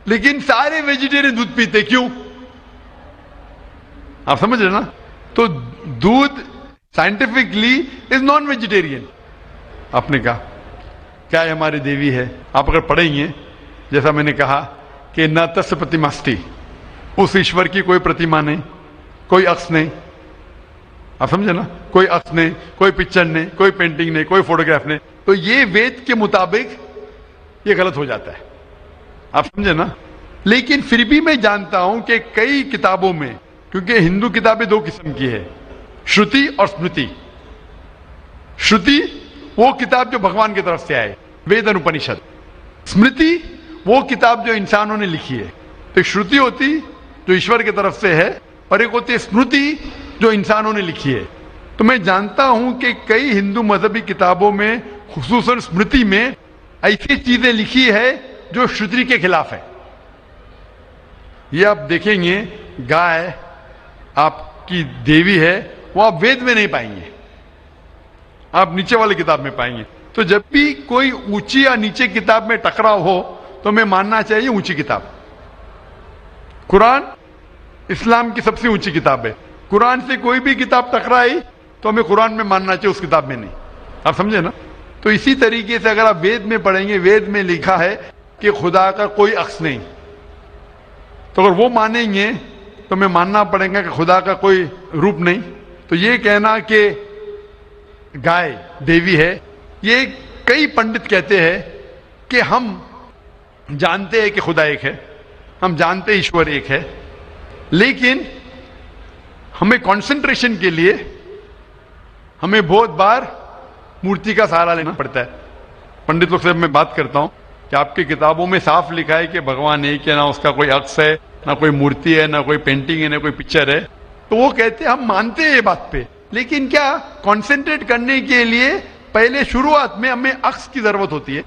لیکن سارے ویجیٹیرین دودھ پیتے, کیوں؟ آپ سمجھ رہے نا. تو دودھ سائنٹیفکلی از نان ویجیٹیرین. آپ نے کہا کیا ہے ہماری دیوی ہے. آپ اگر پڑھیں گے جیسا میں نے کہا کہ نہ تس پرتیماستی, اس ایشور کی کوئی پرتیما نہیں, کوئی عکس نہیں. آپ سمجھے نا, کوئی عکس نہیں, کوئی پکچر نہیں, کوئی پینٹنگ نہیں, کوئی فوٹوگراف نہیں. تو یہ وید کے مطابق یہ غلط ہو جاتا ہے. آپ سمجھے نا. لیکن پھر بھی میں جانتا ہوں کہ کئی کتابوں میں, کیونکہ ہندو کتابیں دو قسم کی ہے, شروتی اور اسمرتی. شروتی وہ کتاب جو بھگوان کی طرف سے آئے, وید اور اپنشد. اسمرتی وہ کتاب جو انسانوں نے لکھی ہے. تو ایک شروتی ہوتی جو ایشور کی طرف سے ہے, اور ایک ہوتی ہے اسمرتی جو انسانوں نے لکھی ہے. تو میں جانتا ہوں کہ کئی ہندو مذہبی کتابوں میں خصوصاً اسمرتی میں ایسی چیزیں لکھی ہے جو شروتی کے خلاف ہے. یہ آپ دیکھیں گے گائے آپ کی دیوی ہے, وہ آپ وید میں نہیں پائیں گے, آپ نیچے والی کتاب میں پائیں گے. تو جب بھی کوئی اونچی یا نیچے کتاب میں ٹکراؤ ہو تو ہمیں ماننا چاہیے اونچی کتاب. قرآن اسلام کی سب سے اونچی کتاب ہے. قرآن سے کوئی بھی کتاب ٹکرائی تو ہمیں قرآن میں ماننا چاہیے, اس کتاب میں نہیں. آپ سمجھے نا. تو اسی طریقے سے اگر آپ وید میں پڑھیں گے, وید میں لکھا ہے کہ خدا کا کوئی عکس نہیں, تو اگر وہ مانیں گے تو ہمیں ماننا پڑے گا کہ خدا کا کوئی روپ نہیں. تو یہ کہنا کہ گائے دیوی ہے, یہ کئی پنڈت کہتے ہیں کہ ہم جانتے ہیں کہ خدا ایک ہے, ہم جانتے ہیں ایشور ایک ہے, لیکن ہمیں کنسنٹریشن کے لیے ہمیں بہت بار مورتی کا سہارا لینا پڑتا ہے. پنڈت لوگ سے میں بات کرتا ہوں کہ آپ کی کتابوں میں صاف لکھا ہے کہ بھگوان ایک ہے, نہ اس کا کوئی عکس ہے, نہ کوئی مورتی ہے, نہ کوئی پینٹنگ ہے, نہ کوئی پکچر ہے. تو وہ کہتے ہیں ہم مانتے ہیں یہ بات پہ, لیکن کیا کنسنٹریٹ کرنے کے لیے پہلے شروعات میں ہمیں عکس کی ضرورت ہوتی ہے,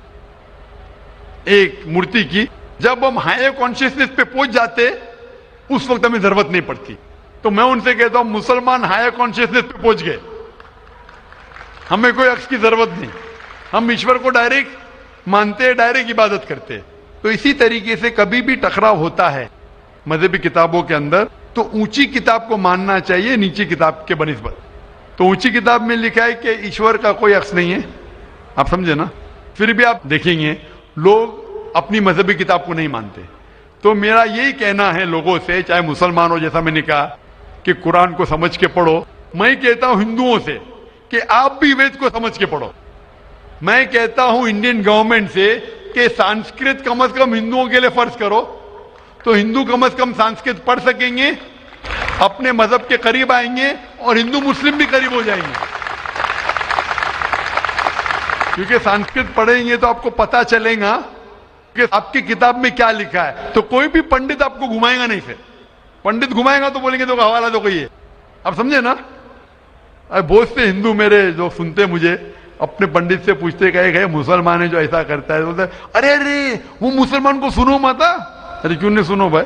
ایک مورتی کی. جب ہم ہائر کانشیسنس پہ پہنچ جاتے اس وقت ہمیں ضرورت نہیں پڑتی. تو میں ان سے کہتا ہوں مسلمان ہائر کانشیسنس پہ پہنچ گئے, ہمیں کوئی عکس کی ضرورت نہیں, ہم ایشور کو ڈائریکٹ مانتے ہیں, ڈائریکٹ عبادت کرتے ہیں. تو اسی طریقے سے کبھی بھی ٹکراؤ ہوتا ہے مذہبی کتابوں کے اندر تو اونچی کتاب کو ماننا چاہیے نیچی کتاب کے بنسبت. تو اونچی کتاب میں لکھا ہے کہ ایشور کا کوئی عکس نہیں ہے, آپ سمجھے نا. پھر بھی آپ دیکھیں گے لوگ اپنی مذہبی کتاب کو نہیں مانتے. تو میرا یہی کہنا ہے لوگوں سے, چاہے مسلمان ہو, جیسا میں نے کہا کہ قرآن کو سمجھ کے پڑھو. میں کہتا ہوں ہندوؤں سے کہ آپ بھی وید کو سمجھ کے پڑھو. میں کہتا ہوں انڈین گورنمنٹ سے کہ سانسکرت کم از کم ہندوؤں کے لیے فرض کرو, تو ہندو کم از کم سانسکرت پڑھ سکیں گے, اپنے مذہب کے قریب آئیں گے, اور ہندو مسلم بھی قریب ہو جائیں گے. کیونکہ سانسکرت پڑھیں گے تو آپ کو پتا چلے گا کہ آپ کی کتاب میں کیا لکھا ہے. تو کوئی بھی پنڈت آپ کو گھمائے گا نہیں. پھر پنڈت گھمائے گا تو بولیں گے تو حوالہ تو کوئی ہے. آپ سمجھے نا. بہت سے ہندو میرے جو سنتے مجھے اپنے پنڈت سے پوچھتے کہ مسلمان ہے جو ایسا کرتا ہے, بولتے ارے ارے وہ مسلمان کو سنو مت. ارے کیوں نہیں سنو بھائی,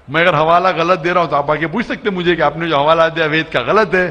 میں اگر حوالہ غلط دے رہا ہوں تو آپ آگے پوچھ سکتے مجھے کہ آپ نے جو حوالہ دیا وید کا غلط ہے,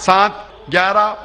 7, 11,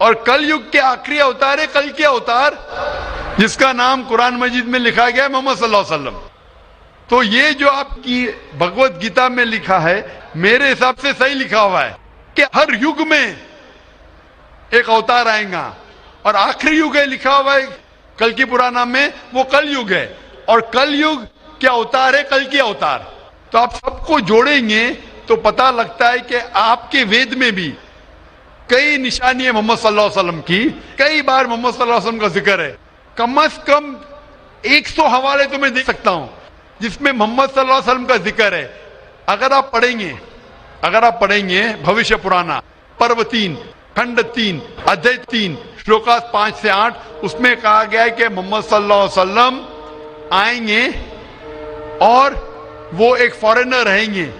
اور کل یگ کے آخری اوتار ہے کل کے اوتار، جس کا نام قرآن مجید میں لکھا گیا ہے محمد صلی اللہ علیہ وسلم. تو یہ جو آپ کی بھگوت گیتا میں لکھا ہے میرے حساب سے صحیح لکھا ہوا ہے کہ ہر یگ میں ایک اوتار آئے گا، اور آخری یگ ہے لکھا ہوا ہے کل کی پرانا میں، وہ کل یگ ہے، اور کل یگ کیا اوتار ہے کل کی اوتار. تو آپ سب کو جوڑیں گے تو پتہ لگتا ہے کہ آپ کے وید میں بھی کئی نشانی ہے محمد صلی اللہ علیہ وسلم کی، کئی بار محمد صلی اللہ علیہ وسلم کا ذکر ہے. کم از کم 100 حوالے تو میں دے سکتا ہوں جس میں محمد صلی اللہ علیہ وسلم کا ذکر ہے. اگر آپ پڑھیں گے بھوشیہ پرانا پرو 3 کھنڈ 3 ادھیائے 3 شلوکاس 5 سے 8، اس میں کہا گیا ہے کہ محمد صلی اللہ علیہ وسلم آئیں گے اور وہ ایک فارینر رہیں گے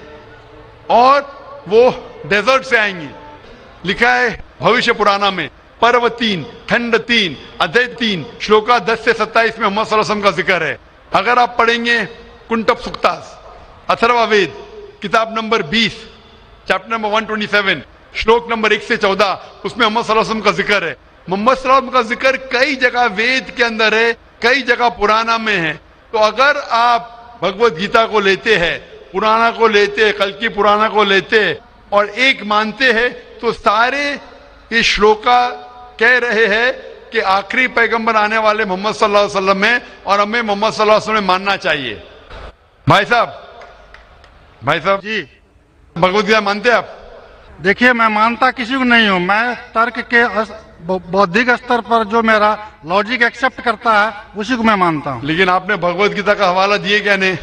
اور وہ ڈیزرٹ سے آئیں گے. لکھا ہے بھوشیہ پرانا میں پرو 3 کھنڈ 3 ادھیائے 3 شلوکا 10 سے 27 میں محمد صلی اللہ علیہ وسلم کا ذکر ہے. اگر آپ پڑھیں گے کنٹپ سکتاس اتھروا وید کتاب نمبر 20 چیپٹر نمبر 127 شلوک نمبر 1 سے 14، اس میں محمد صلی اللہ علیہ وسلم کا ذکر ہے. محمد صلی اللہ علیہ وسلم کا ذکر کئی جگہ وید کے اندر ہے، کئی جگہ پرانا میں ہے. تو اگر آپ بھگوت گیتا کو لیتے ہیں، پرانا کو لیتے، کل کی پرانا کو لیتے اور ایک مانتے ہیں، تو سارے یہ شلوکا کہہ رہے ہیں کہ آخری پیغمبر آنے والے محمد صلی اللہ علیہ وسلم ہیں اور ہمیں محمد صلی اللہ علیہ وسلم ماننا چاہیے. بھائی صاحب جی بھگوت گیتا مانتے ہیں آپ؟ دیکھیے، میں مانتا کسی کو نہیں ہوں. میں ترک کے بودھک استر پر جو میرا لاجک ایکسپٹ کرتا ہے اسی کو میں مانتا ہوں. لیکن آپ نے بھگوت گیتا کا حوالہ دیے کیا نہیں؟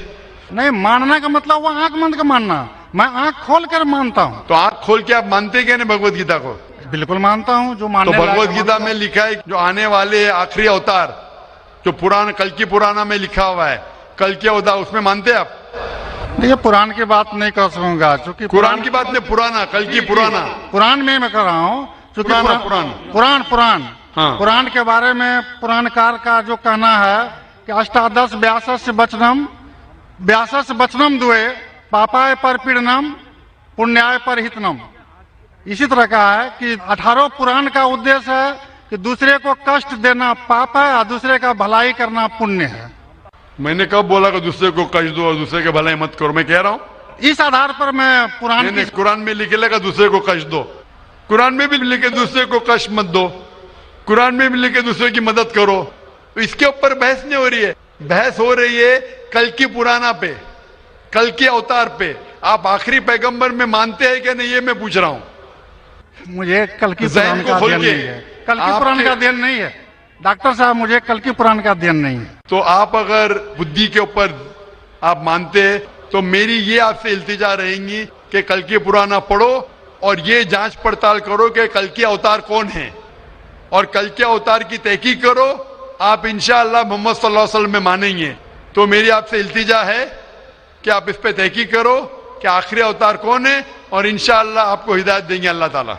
نہیں، ماننا کا مطلب وہ آنکھ بند کا ماننا، میں آنکھ کھول کر مانتا ہوں. تو آنکھ کھول کے آپ مانتے کیا نہیں بھگوت گیتا کو؟ بالکل مانتا ہوں. جو تو ماننے بھگوت گیتا میں لکھا ہے جو آنے والے آخری اوتار جو پرانا کل کی پرانا میں لکھا ہوا ہے کل کے اوتار، اس میں مانتے ہیں آپ؟ یہ قرآن کی بات نہیں کر سکوں گا چونکہ قرآن کی بات نہیں، پرانا کل کی پرانا قرآن میں کر رہا ہوں چونکہ قرآن. ہاں. قرآن کے بارے میں پران کار کا جو کہنا ہے کہ اشٹادش 82 بچنم دوئے پاپائے پر پیڑنم پنیائے پر ہتنم. اسی طرح کہا ہے کہ 18 پران کا ادیش ہے کہ دوسرے کو کشٹ دینا پاپ ہے اور دوسرے کا بھلائی کرنا پنیہ ہے. میں نے کب بولا کہ دوسرے کو کشٹ دو اور دوسرے کے بھلائی مت کرو؟ میں کہہ رہا ہوں اس آدھار پر میں قرآن میں لکھے لگا دوسرے کو کشٹ دو، قرآن میں بھی لکھے دوسرے کو کشٹ مت دو، قرآن میں بھی لکھے دوسرے کی مدد کرو. تو اس کے اوپر بحث نہیں ہو رہی ہے، بحث ہو رہی ہے کل کی پرانا پہ، کل کے اوتار پہ. آپ آخری پیغمبر میں مانتے ہیں کہ نہیں یہ میں پوچھ رہا ہوں. مجھے کل کی پران کا دین نہیں ہے، کل کی پران کا دین نہیں ہے ڈاکٹر صاحب، مجھے کل کی پران کا دین نہیں ہے. تو آپ اگر بدھی کے اوپر آپ مانتے ہیں تو میری یہ آپ سے التجا رہیں گی کہ کل کی پرانا پڑھو اور یہ جانچ پڑتال کرو کہ کل کی اوتار کون ہے اور کل کے اوتار کی تحقیق کرو. آپ انشاءاللہ محمد صلی اللہ علیہ وسلم میں مانیں گے. تو میری آپ سے التجا ہے کہ آپ اس پہ تحقیق کرو کہ آخری اوتار کون ہے اور انشاءاللہ آپ کو ہدایت دیں گے اللہ تعالیٰ.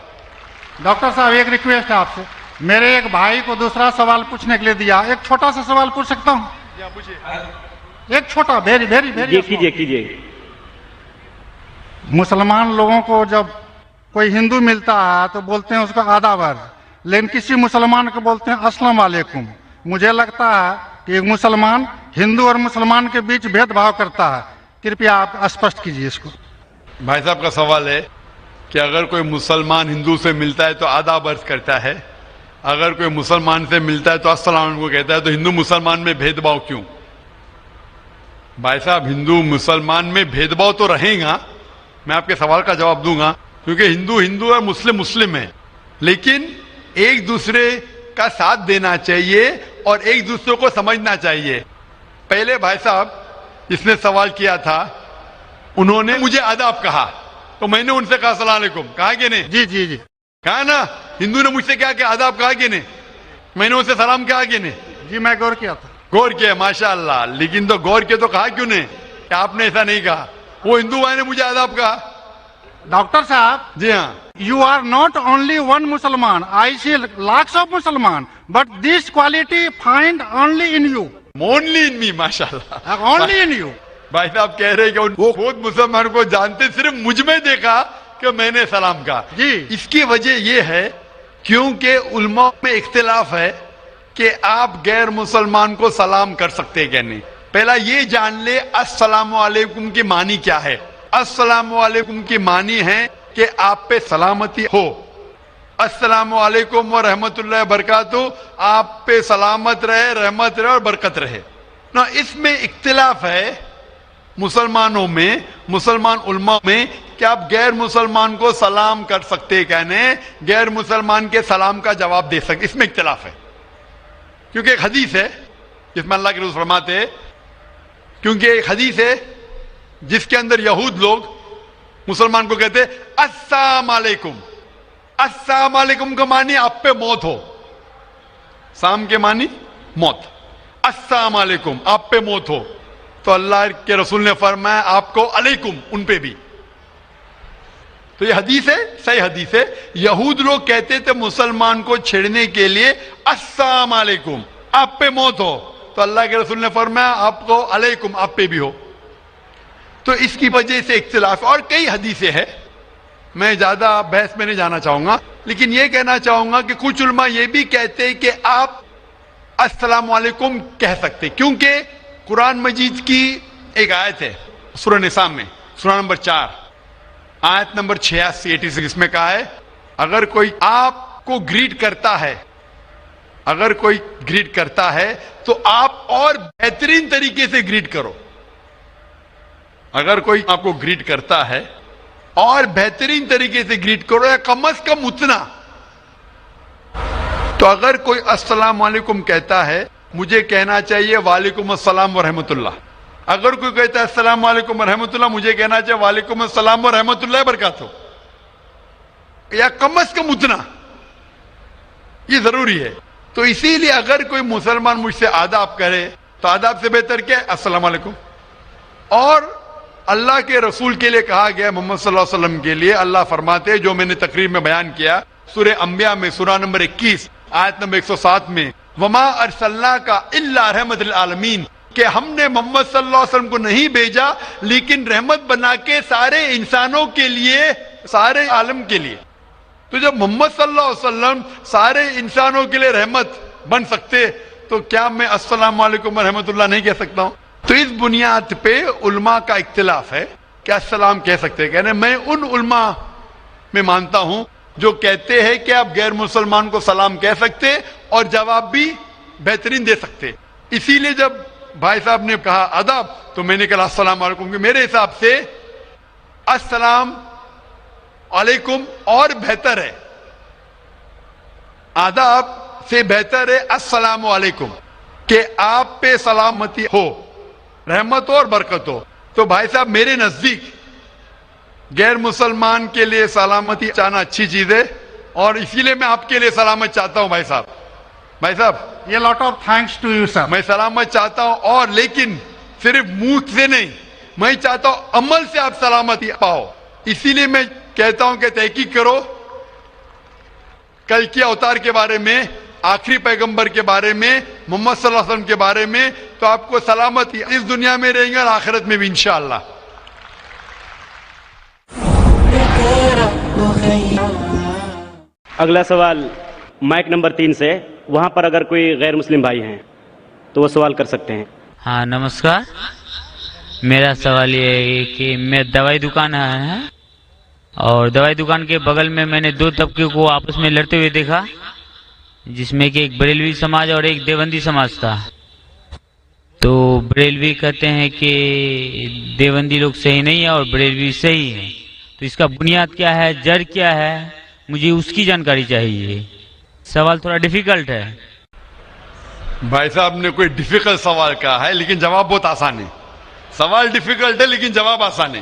ڈاکٹر صاحب ایک ریکویسٹ ہے آپ سے، میرے ایک بھائی کو دوسرا سوال پوچھنے کے لیے دیا، ایک چھوٹا سا سوال پوچھ سکتا ہوں؟ ایک چھوٹا ویری کیجئے. مسلمان لوگوں کو جب کوئی ہندو ملتا ہے تو بولتے ہیں اس کا آداب، لیکن کسی مسلمان کو بولتے ہیں السلام علیکم. مجھے لگتا ہے کہ ایک مسلمان ہندو اور مسلمان کے بیچ بھید بھاؤ کرتا ہے. کرپیا آپ اسپشٹ کیجیے اس کو. بھائی صاحب کا سوال ہے کہ اگر کوئی مسلمان ہندو سے ملتا ہے تو آداب عرض کرتا ہے، اگر کوئی مسلمان سے ملتا ہے تو السلام علیکم کو کہتا ہے، تو ہندو مسلمان میں بھید بھاؤ کیوں؟ بھائی صاحب ہندو مسلمان میں بھید بھاؤ تو رہے گا، میں آپ کے سوال کا جواب دوں گا، کیونکہ ہندو ہندو ہے، مسلم ہے، لیکن ایک دوسرے کا ساتھ دینا چاہیے اور ایک دوسرے کو سمجھنا چاہیے. پہلے بھائی صاحب جس نے سوال کیا تھا انہوں نے مجھے آداب کہا تو میں نے ان سے کہا السلام علیکم، کہا کہ نہیں؟ جی کہا نا. ہندو نے مجھ سے کیا کہ آداب کہا کہ نہیں؟ میں نے ان سے سلام کہا کہ نہیں؟ جی میں غور کیا تھا. غور کیا ماشاء اللہ، لیکن تو غور کیا تو کہا کیوں نہیں کہ آپ نے ایسا نہیں کہا؟ وہ ہندو بھائی نے مجھے آداب کہا. ڈاکٹر صاحب جی ہاں، you are not only one Musliman, I see lakhs of Musliman, but this quality find only in you. only in me ماشاء اللہ. Only in you. بھائی صاحب کہہ رہے کہ وہ خود مسلمان کو جانتے، صرف مجھ میں دیکھا کہ میں نے سلام کہا. جی اس کی وجہ یہ ہے کیونکہ علماء میں اختلاف ہے کہ آپ غیر مسلمان کو سلام کر سکتے کہ نہیں. پہلا یہ جان لے السلام علیکم کی معنی کیا ہے. السلام علیکم کی معنی ہے کہ آپ پہ سلامتی ہو. السلام علیکم ورحمۃ اللہ وبرکاتہ، آپ پہ سلامت رہے، رحمت رہے اور برکت رہے. نا اس میں اختلاف ہے مسلمانوں میں، مسلمان علماء میں، کہ آپ غیر مسلمان کو سلام کر سکتے کہنے، غیر مسلمان کے سلام کا جواب دے سکتے. اس میں اختلاف ہے کیونکہ ایک حدیث ہے جس میں اللہ کے رسول فرماتے ہیں، کیونکہ ایک حدیث ہے جس کے اندر یہود لوگ مسلمان کو کہتے السلام علیکم. السلام علیکم کا معنی آپ پہ موت ہو. سام کے معنی موت. السلام علیکم آپ پہ موت ہو. تو اللہ کے رسول نے فرمایا آپ کو علیکم ان پہ بھی. تو یہ حدیث ہے، صحیح حدیث ہے. یہود لوگ کہتے تھے مسلمان کو چھیڑنے کے لیے السلام علیکم آپ پہ موت ہو. تو اللہ کے رسول نے فرمایا آپ کو علیکم آپ پہ بھی ہو. تو اس کی وجہ سے اختلاف. اور کئی حدیثیں ہیں، میں زیادہ بحث میں نہیں جانا چاہوں گا، لیکن یہ کہنا چاہوں گا کہ کچھ علماء یہ بھی کہتے ہیں کہ آپ السلام علیکم کہہ سکتے، کیونکہ قرآن مجید کی ایک آیت ہے سورہ نساء میں، سورہ نمبر 4 آیت نمبر 86 اس میں کہا ہے اگر کوئی آپ کو گریٹ کرتا ہے، اگر کوئی گریٹ کرتا ہے تو آپ اور بہترین طریقے سے گریٹ کرو. اگر کوئی آپ کو گریٹ کرتا ہے اور بہترین طریقے سے گریٹ کرو، یا کم از کم اتنا. تو اگر کوئی السلام علیکم کہتا ہے، مجھے کہنا چاہیے وعلیکم السلام ورحمۃ اللہ. اگر کوئی کہتا ہے السلام علیکم ورحمۃ اللہ، مجھے کہنا چاہیے وعلیکم السلام ورحمۃ اللہ وبرکاتہ، یا کم از کم اتنا. یہ ضروری ہے. تو اسی لیے اگر کوئی مسلمان مجھ سے آداب کرے تو آداب سے بہتر کیا ہے؟ السلام علیکم. اور اللہ کے رسول کے لیے کہا گیا، محمد صلی اللہ علیہ وسلم کے لیے اللہ فرماتے ہیں، جو میں نے تقریر میں بیان کیا سورہ انبیاء میں سورہ نمبر 21 آیت نمبر 107 میں، وما ارسلناک الا رحمت للعالمین، کہ ہم نے محمد صلی اللہ علیہ وسلم کو نہیں بھیجا لیکن رحمت بنا کے سارے انسانوں کے لیے، سارے عالم کے لیے. تو جب محمد صلی اللہ علیہ وسلم سارے انسانوں کے لیے رحمت بن سکتے تو کیا میں السلام علیکم ورحمۃ اللہ نہیں کہہ سکتا ہوں؟ تو اس بنیاد پہ علماء کا اختلاف ہے کہ السلام کہہ سکتے. کہنے میں ان علماء میں مانتا ہوں جو کہتے ہیں کہ آپ غیر مسلمان کو سلام کہہ سکتے اور جواب بھی بہترین دے سکتے. اسی لیے جب بھائی صاحب نے کہا آداب تو میں نے کہا السلام علیکم، کہ میرے حساب سے السلام علیکم اور بہتر ہے، آداب سے بہتر ہے السلام علیکم، کہ آپ پہ سلامتی ہو، رحمت ہو اور برکت ہو. تو بھائی صاحب میرے نزدیک غیر مسلمان کے لیے سلامتی چاہنا اچھی چیز ہے، اور اسی لیے میں آپ کے لیے سلامت چاہتا ہوں. بھائی صاحب یہ lot of thanks to you sir. میں سلامت چاہتا ہوں، اور لیکن صرف منہ سے نہیں، میں چاہتا ہوں عمل سے آپ سلامتی پاؤ. اسی لیے میں کہتا ہوں کہ تحقیق کرو کل کے اوتار کے بارے میں، آخری پیغمبر کے بارے میں، محمد صلی اللہ علیہ وسلم کے بارے میں، تو آپ کو سلامتی اس دنیا میں رہیں گے اور آخرت میں بھی انشاءاللہ. اگلا سوال مائک نمبر 3 سے، وہاں پر اگر کوئی غیر مسلم بھائی ہیں تو وہ سوال کر سکتے ہیں. ہاں نمسکار، میرا سوال یہ ہے کہ میں دوائی دکان آیا ہے، اور دوائی دکان کے بغل میں میں نے دو طبقے کو آپس میں لڑتے ہوئے دیکھا، جس میں کہ ایک بریلوی سماج اور ایک دیوبندی سماج تھا. تو بریلوی کہتے ہیں کہ دیوبندی لوگ صحیح نہیں ہے اور بریلوی صحیح ہے. تو اس کا بنیاد کیا ہے، جڑ کیا ہے، مجھے اس کی جانکاری چاہیے. سوال تھوڑا ڈیفیکلٹ ہے. بھائی صاحب نے کوئی ڈیفیکلٹ سوال کہا ہے لیکن جواب بہت آسان ہے. سوال ڈیفیکلٹ ہے لیکن جواب آسان ہے،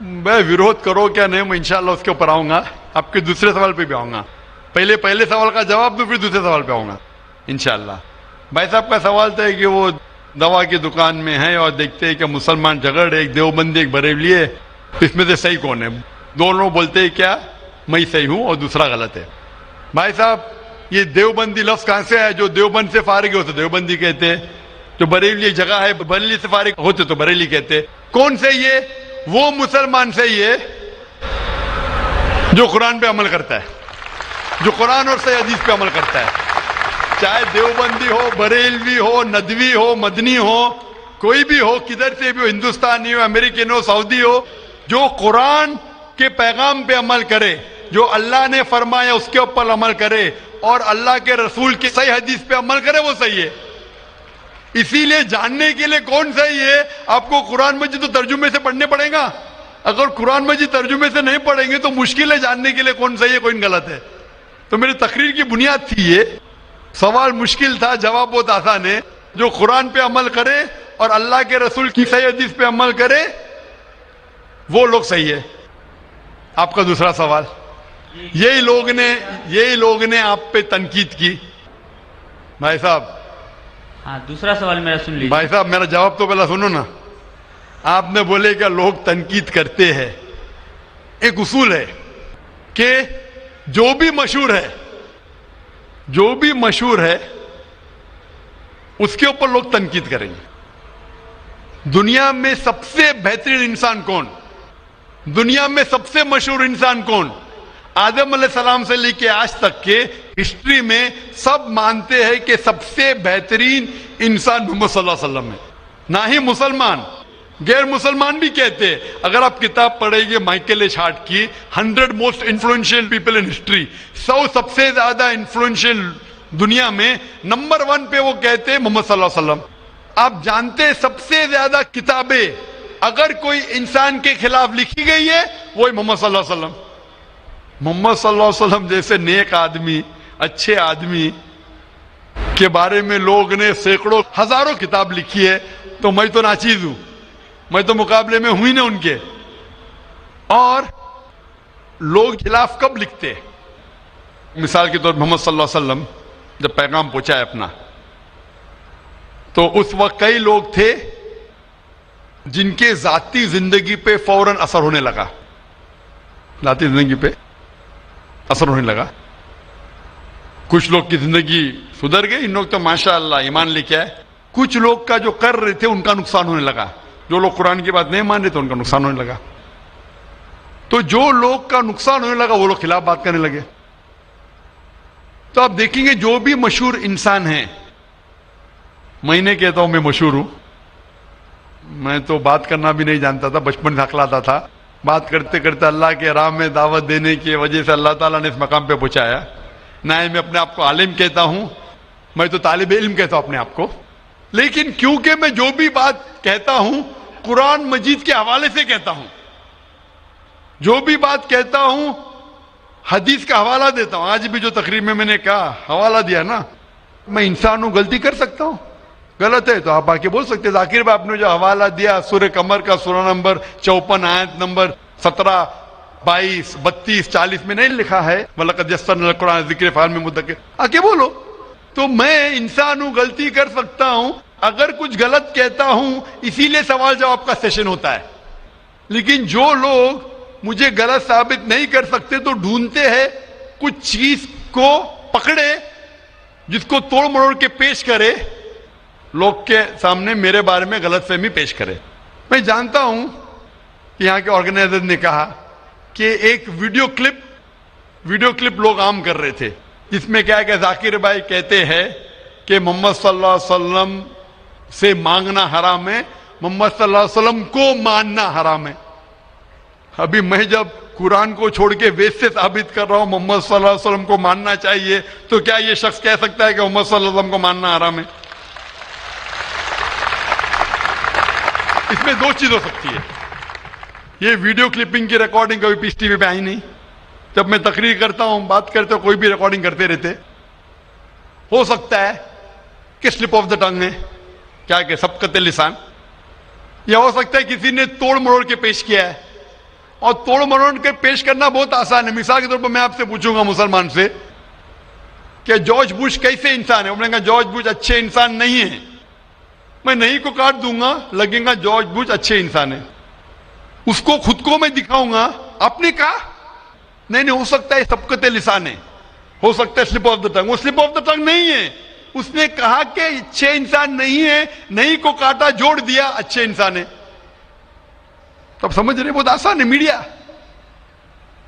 میں ویروਧ کرو کیا نہیں، میں انشاءاللہ اس کے اوپر آؤں گا. آپ کے دوسرے سوال پہ بھی آؤں گا. پہلے سوال کا جواب دوں پھر دوسرے سوال پہ آؤں گا انشاءاللہ. بھائی صاحب کا سوال تھا کہ وہ دوا کی دکان میں ہے اور دیکھتے ہیں کہ مسلمان جھگڑ، ایک دیوبندی ایک بریلوی ہے، اس میں سے صحیح کون ہے؟ دونوں بولتے ہیں کیا میں صحیح ہوں اور دوسرا غلط ہے. بھائی صاحب یہ دیوبندی لفظ کہاں سے ہے؟ جو دیوبند سے فارغ ہوتے دیوبندی کہتے ہیں، جو بریلی ایک جگہ ہے بریلی سے فارغ ہوتے تو بریلی کہتے. کون سے یہ؟ وہ مسلمان سے یہ جو قرآن پہ عمل کرتا ہے, جو قرآن اور صحیح حدیث پہ عمل کرتا ہے, چاہے دیوبندی ہو, بریلوی ہو, ندوی ہو, مدنی ہو, کوئی بھی ہو, کدھر سے بھی ہو, ہندوستانی ہو, امریکن ہو, سعودی ہو, جو قرآن کے پیغام پہ عمل کرے, جو اللہ نے فرمایا اس کے اوپر عمل کرے اور اللہ کے رسول کی صحیح حدیث پہ عمل کرے, وہ صحیح ہے. اسی لیے جاننے کے لیے کون صحیح ہے, آپ کو قرآن مجید تو ترجمے سے پڑھنے پڑے گا. اگر قرآن مجید ترجمے سے نہیں پڑھیں گے تو مشکل ہے جاننے کے لیے کون صحیح ہے کون غلط ہے. تو میری تقریر کی بنیاد تھی یہ. سوال مشکل تھا, جواب بہت آسان ہے. جو قرآن پہ عمل کرے اور اللہ کے رسول کی صحیح حدیث پہ عمل کرے وہ لوگ صحیح ہے. آپ کا دوسرا سوال, یہی لوگ نے آپ پہ تنقید کی. بھائی صاحب, ہاں دوسرا سوال میرا سن لیجیے. بھائی صاحب میرا جواب تو پہلا سنو نا. آپ نے بولے کہ لوگ تنقید کرتے ہیں. ایک اصول ہے کہ جو بھی مشہور ہے اس کے اوپر لوگ تنقید کریں گے. دنیا میں سب سے بہترین انسان کون, دنیا میں سب سے مشہور انسان کون, آدم علیہ السلام سے لے کے آج تک کے ہسٹری میں سب مانتے ہیں کہ سب سے بہترین انسان محمد صلی اللہ علیہ وسلم ہے. نہ ہی مسلمان, غیر مسلمان بھی کہتے ہیں. اگر آپ کتاب پڑھیں گے مائیکل ایچ ہارٹ کی 100 most influential people in history, 100 سب سے زیادہ انفلوئنشیل دنیا میں, نمبر 1 پہ وہ کہتے ہیں محمد صلی اللہ علیہ وسلم. آپ جانتے ہیں سب سے زیادہ کتابیں اگر کوئی انسان کے خلاف لکھی گئی ہے وہی محمد صلی اللہ علیہ وسلم. محمد صلی اللہ علیہ وسلم جیسے نیک آدمی, اچھے آدمی کے بارے میں لوگ نے سینکڑوں ہزاروں کتاب لکھی ہے. تو میں تو ناچیز ہوں, میں تو مقابلے میں ہوئی نا ان کے. اور لوگ خلاف کب لکھتے, مثال کے طور پر محمد صلی اللہ علیہ وسلم جب پیغام پہنچا ہے اپنا, تو اس وقت کئی لوگ تھے جن کے ذاتی زندگی پہ فوراً اثر ہونے لگا. ذاتی زندگی پہ اثر ہونے لگا. کچھ لوگ کی زندگی سدھر گئی, ان لوگ تو ماشاءاللہ ایمان لے کے آئے. کچھ لوگ کا جو کر رہے تھے ان کا نقصان ہونے لگا. جو لوگ قرآن کی بات نہیں مان رہے تھے ان کا نقصان ہونے لگا. تو جو لوگ کا نقصان ہونے لگا وہ لوگ خلاف بات کرنے لگے. تو آپ دیکھیں گے جو بھی مشہور انسان ہیں, میں نہیں کہتا ہوں میں مشہور ہوں, میں تو بات کرنا بھی نہیں جانتا تھا, بچپن سے ہکلاتا تھا. بات کرتے کرتے اللہ کے راہ میں دعوت دینے کی وجہ سے اللہ تعالیٰ نے اس مقام پہ پہنچایا. نہ میں اپنے آپ کو عالم کہتا ہوں, میں تو طالب علم کہتا ہوں اپنے آپ کو. لیکن کیونکہ میں جو بھی بات کہتا ہوں قرآن مجید کے حوالے سے کہتا ہوں, جو بھی بات کہتا ہوں حدیث کا حوالہ دیتا ہوں. آج بھی جو تقریر میں نے کہا حوالہ دیا نا, میں انسان ہوں, غلطی کر سکتا ہوں. غلط ہے تو آپ آ کے بول سکتے. ذاکر بھائی آپ نے جو حوالہ دیا سورہ قمر کا سورہ نمبر 54 آیت نمبر 17, 22, 32, 40 میں نہیں لکھا ہے وَلَقَدْ يَسَّرْنَا الْقُرْآنَ لِلذِّكْرِ فَهَلْ مِن مُدَّكِرٍ, آ کے بولو. تو میں انسان ہوں, غلطی کر سکتا ہوں. اگر کچھ غلط کہتا ہوں اسی لیے سوال جواب کا سیشن ہوتا ہے. لیکن جو لوگ مجھے غلط ثابت نہیں کر سکتے تو ڈھونڈتے ہیں کچھ چیز کو پکڑے جس کو توڑ مروڑ کے پیش کرے, لوگ کے سامنے میرے بارے میں غلط فہمی پیش کرے. میں جانتا ہوں کہ یہاں کے آرگنائزر نے کہا کہ ایک ویڈیو کلپ لوگ عام کر رہے تھے جس میں کیا کہ ذاکر بھائی کہتے ہیں کہ محمد صلی اللہ علیہ وسلم سے مانگنا حرام ہے, محمد صلی اللہ علیہ وسلم کو ماننا حرام ہے. ابھی میں جب قرآن کو چھوڑ کے ویس سے ثابت کر رہا ہوں محمد صلی اللہ علیہ وسلم کو ماننا چاہیے, تو کیا یہ شخص کہہ سکتا ہے کہ محمد صلی اللہ علیہ وسلم کو ماننا حرام ہے؟ اس میں دو چیز ہو سکتی ہے. یہ ویڈیو کلپنگ کی ریکارڈنگ کبھی پیس ٹی وی پہ آئی نہیں. جب میں تقریر کرتا ہوں, بات کرتے ہوں, کوئی بھی ریکارڈنگ کرتے رہتے. ہو سکتا ہے کہ سلپ آف دا ٹنگ ہے, کیا کہ سبقت لسان, یا ہو سکتا ہے کسی نے توڑ مروڑ کے پیش کیا ہے. اور توڑ مروڑ کے پیش کرنا بہت آسان ہے. مثال کے طور پر میں آپ سے پوچھوں گا مسلمان سے کہ جارج بش کیسے انسان ہے, انہوں نے کہا جارج بش اچھے انسان نہیں ہے. میں نہیں کو کاٹ دوں گا, لگے گا جارج بش اچھے انسان ہے. اس کو خود کو میں دکھاؤں گا, آپ نے کہا نہیں, ہو سکتا ہے سبقت لسان ہے, ہو سکتا ہے سلپ آف دا ٹنگ. وہ سلپ آف دا ٹنگ نہیں ہے. اس نے کہا کہ اچھے انسان نہیں ہے, نہیں کو کاٹا, جوڑ دیا اچھے انسان ہے. تب سمجھ رہے, بہت آسان ہے. میڈیا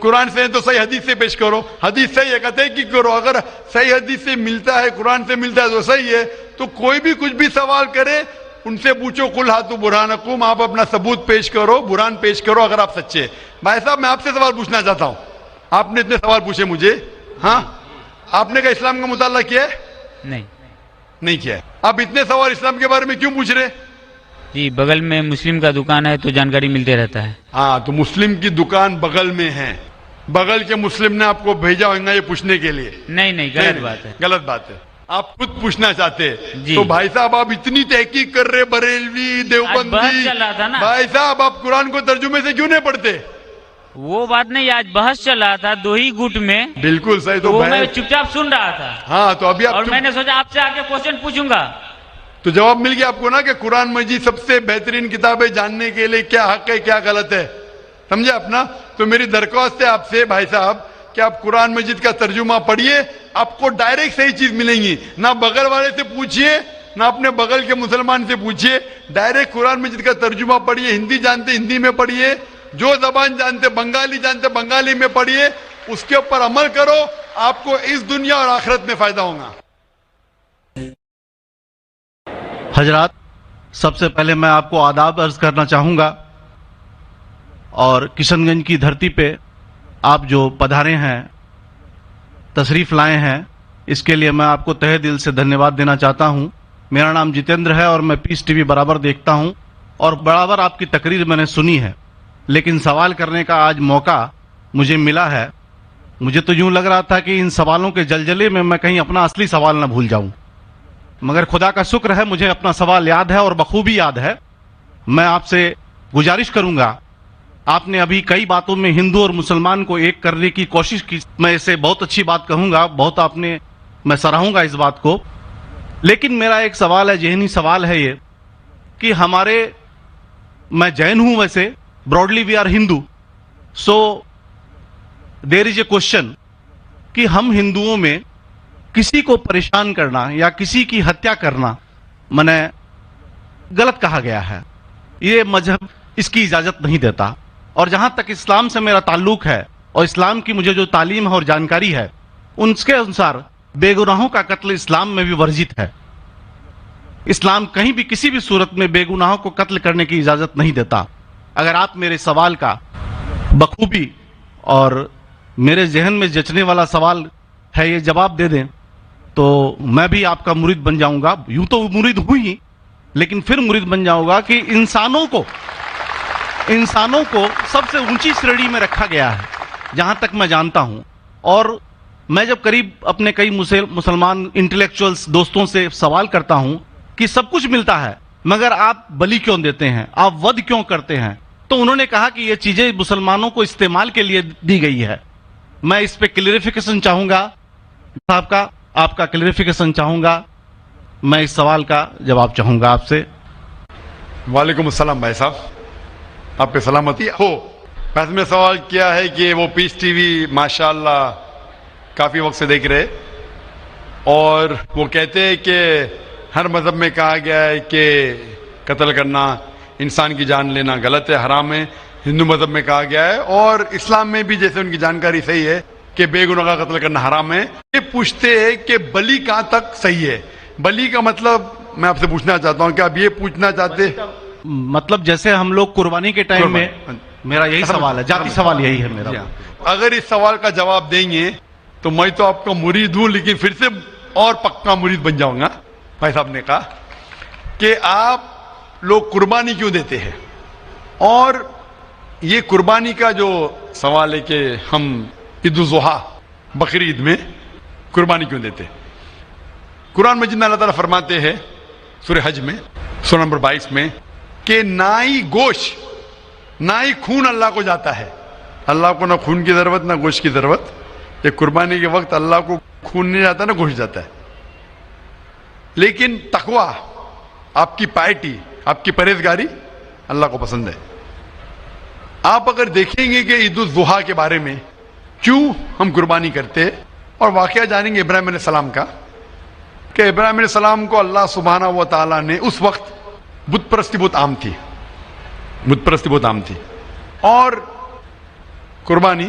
قرآن سے تو صحیح حدیث سے پیش کرو. حدیث صحیح ہے کہتے ہیں کہ کرو. اگر صحیح حدیث سے ملتا ہے, قرآن سے ملتا ہے تو صحیح ہے. تو کوئی بھی کچھ بھی سوال کرے ان سے پوچھو قل ہاتوا برہانکم, آپ اپنا ثبوت پیش کرو, برہان پیش کرو اگر آپ سچے. بھائی صاحب میں آپ سے سوال پوچھنا چاہتا ہوں. آپ نے اتنے سوال پوچھے مجھے, ہاں آپ نے کہا اسلام کا مطالعہ کیا ہے؟ نہیں کیا ہے. آپ اتنے سوال اسلام کے بارے میں کیوں پوچھ رہے؟ جی بغل میں مسلم کا دکان ہے تو جانکاری ملتے رہتا ہے. ہاں تو مسلم کی دکان بغل میں ہے, بغل کے مسلم نے آپ کو بھیجا ہوگا یہ پوچھنے کے لیے؟ نہیں غلط بات ہے. غلط بات ہے. آپ خود پوچھنا چاہتے جی. تو بھائی صاحب آپ اتنی تحقیق کر رہے, بریلوی دیوبندی, بحث چل رہا تھا نا. بھائی صاحب آپ قرآن کو ترجمے سے کیوں نہیں پڑھتے؟ وہ بات نہیں, آج بحث چل رہا تھا دو ہی گٹ میں. بالکل صحیح. تو میں چپ چاپ سن رہا تھا. ہاں تو ابھی اور میں نے سوچا آپ سے آ کے کوشچن پوچھوں گا. تو جواب مل گیا آپ کو نا کہ قرآن مجید سب سے بہترین کتاب ہے جاننے کے لیے کیا حق ہے کیا غلط ہے. سمجھے اپنا؟ تو میری درخواست ہے آپ سے بھائی صاحب کہ آپ قرآن مجید کا ترجمہ پڑھیے, آپ کو ڈائریکٹ صحیح چیز ملیں گی. نہ بغل والے سے پوچھیے نہ اپنے بغل کے مسلمان سے پوچھیے, ڈائریکٹ قرآن مجید کا ترجمہ پڑھیے. ہندی جانتے ہندی میں پڑھیے, جو زبان جانتے بنگالی جانتے بنگالی میں پڑھیے, اس کے اوپر عمل کرو, آپ کو اس دنیا اور آخرت میں فائدہ ہوگا. حضرات, سب سے پہلے میں آپ کو آداب عرض کرنا چاہوں گا, اور کشن گنج کی دھرتی پہ آپ جو پدھارے ہیں, تشریف لائے ہیں, اس کے لیے میں آپ کو تہہ دل سے دھنیہ واد دینا چاہتا ہوں. میرا نام جتیندر ہے اور میں پیس ٹی وی برابر دیکھتا ہوں اور برابر آپ کی تقریر میں نے سنی ہے, لیکن سوال کرنے کا آج موقع مجھے ملا ہے. مجھے تو یوں لگ رہا تھا کہ ان سوالوں کے جلجلے میں میں کہیں اپنا اصلی سوال نہ بھول جاؤں, مگر خدا کا شکر ہے مجھے اپنا سوال یاد ہے اور بخوبی یاد ہے. میں آپ سے گزارش کروں گا, آپ نے ابھی کئی باتوں میں ہندو اور مسلمان کو ایک کرنے کی کوشش کی, میں اسے بہت اچھی بات کہوں گا, بہت آپ نے, میں سراہوں گا اس بات کو. لیکن میرا ایک سوال ہے, ذہنی سوال ہے یہ کہ ہمارے, میں جین ہوں ویسے, broadly we are Hindu, so there is a question کہ ہم ہندوؤں میں کسی کو پریشان کرنا یا کسی کی ہتیا کرنا منع غلط کہا گیا ہے. یہ مذہب اس کی اجازت نہیں دیتا, اور جہاں تک اسلام سے میرا تعلق ہے اور اسلام کی مجھے جو تعلیم ہے اور جانکاری ہے, ان کے انسار بے گناہوں کا قتل اسلام میں بھی ورجت ہے. اسلام کہیں بھی کسی بھی صورت میں بے گناہوں کو قتل کرنے کی اجازت نہیں دیتا. اگر آپ میرے سوال کا بخوبی اور میرے ذہن میں جچنے والا سوال ہے یہ جواب دے دیں تو میں بھی آپ کا مرید بن جاؤں گا. یوں تو مرید ہوں ہی, لیکن پھر مرید بن جاؤں گا کہ انسانوں کو سب سے اونچی شریڑی میں رکھا گیا ہے جہاں تک میں جانتا ہوں. اور میں جب قریب اپنے کئی مسلمان انٹلیکچوئلز دوستوں سے سوال کرتا ہوں کہ سب کچھ ملتا ہے مگر آپ بلی کیوں دیتے ہیں, آپ ود کیوں کرتے ہیں, تو انہوں نے کہا کہ یہ چیزیں مسلمانوں کو استعمال کے لیے دی گئی ہے. میں اس پہ کلیریفیکیشن چاہوں گا صاحب کا, آپ کا کلیریفیکیشن چاہوں گا. میں اس سوال کا جواب چاہوں گا آپ سے. وعلیکم السلام بھائی صاحب, آپ پہ سلامتی ہو. بس میں سوال کیا ہے کہ وہ پیس ٹی وی ماشاءاللہ کافی وقت سے دیکھ رہے, اور وہ کہتے ہیں کہ ہر مذہب میں کہا گیا ہے کہ قتل کرنا, انسان کی جان لینا غلط ہے, حرام ہے. ہندو مذہب میں کہا گیا ہے اور اسلام میں بھی جیسے ان کی جانکاری صحیح ہے کہ بے گناہ کا قتل کرنا حرام ہے. یہ پوچھتے ہیں کہ بلی کہاں تک صحیح ہے. بلی کا مطلب میں آپ سے پوچھنا چاہتا ہوں کہ آپ یہ پوچھنا چاہتے, مطلب جیسے ہم لوگ قربانی کے ٹائم میں, میرا یہی سوال ہے, ذاتی سوال یہی ہے میرا. اگر اس سوال کا جواب دیں گے تو میں تو آپ کا مرید ہوں, لیکن پھر سے اور پکا مرید بن جاؤں گا. بھائی صاحب نے کہا کہ آپ لوگ قربانی کیوں دیتے ہیں, اور یہ قربانی کا جو سوال ہے کہ ہم عید الاضحیٰ بقرعید میں قربانی کیوں دیتے. قرآن مجید میں اللہ تعالیٰ فرماتے ہیں سورہ حج میں سورہ نمبر 22 میں کہ نہ ہی گوشت نہ ہی خون اللہ کو جاتا ہے. اللہ کو نہ خون کی ضرورت نہ گوشت کی ضرورت. یہ قربانی کے وقت اللہ کو خون نہیں جاتا نہ گوشت جاتا ہے, لیکن تقوی, آپ کی پائٹی, آپ کی پرہیزگاری اللہ کو پسند ہے. آپ اگر دیکھیں گے کہ عید الاضحیٰ کے بارے میں کیوں ہم قربانی کرتے, اور واقعہ جانیں گے ابراہیم علیہ السلام کا کہ ابراہیم علیہ السلام کو اللہ سبحانہ و تعالیٰ نے, اس وقت بت پرستی بہت عام تھی, اور قربانی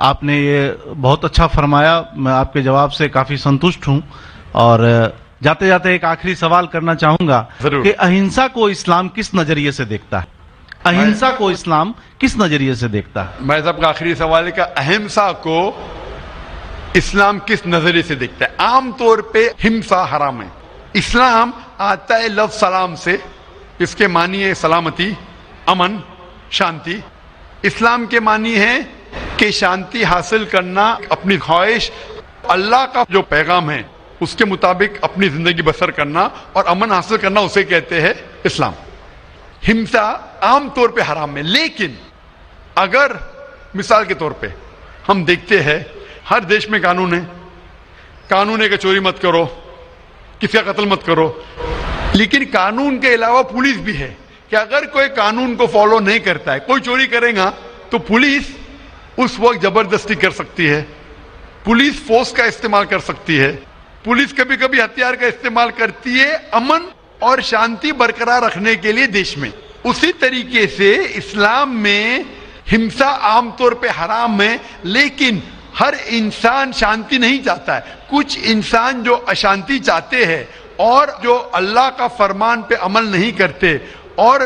آپ نے یہ بہت اچھا فرمایا. میں آپ کے جواب سے کافی سنتشٹ ہوں. اور جاتے جاتے ایک آخری سوال کرنا چاہوں گا کہ اہنسا کو اسلام کس نظریے سے دیکھتا ہے؟ اہنسا کو اسلام کس نظریے سے دیکھتا ہے؟ میں سب کا آخری سوال ہے کہ اہمسا کو اسلام کس نظریے سے دیکھتا ہے؟ عام طور پہ ہمسا حرام ہے. اسلام آتا ہے لفظ سلام سے. اس کے معنی ہے سلامتی، امن، شانتی. اسلام کے معنی ہے کہ شانتی حاصل کرنا، اپنی خواہش، اللہ کا جو پیغام ہے اس کے مطابق اپنی زندگی بسر کرنا اور امن حاصل کرنا، اسے کہتے ہیں اسلام. ہمسا عام طور پہ حرام ہے. لیکن اگر مثال کے طور پہ ہم دیکھتے ہیں ہر دیش میں قانون ہے، قانون ہے کہ چوری مت کرو، کسی کا قتل مت کرو. لیکن قانون کے علاوہ پولیس بھی ہے کہ اگر کوئی قانون کو فالو نہیں کرتا ہے، کوئی چوری کرے گا تو پولیس اس وقت زبردستی کر سکتی ہے، پولیس فورس کا استعمال کر سکتی ہے، پولیس کبھی کبھی ہتھیار کا استعمال کرتی ہے امن اور شانتی برقرار رکھنے کے لیے دیش میں. اسی طریقے سے اسلام میں ہمسا عام طور پہ حرام ہے. لیکن ہر انسان شانتی نہیں چاہتا ہے. کچھ انسان جو اشانتی چاہتے ہیں اور جو اللہ کا فرمان پہ عمل نہیں کرتے اور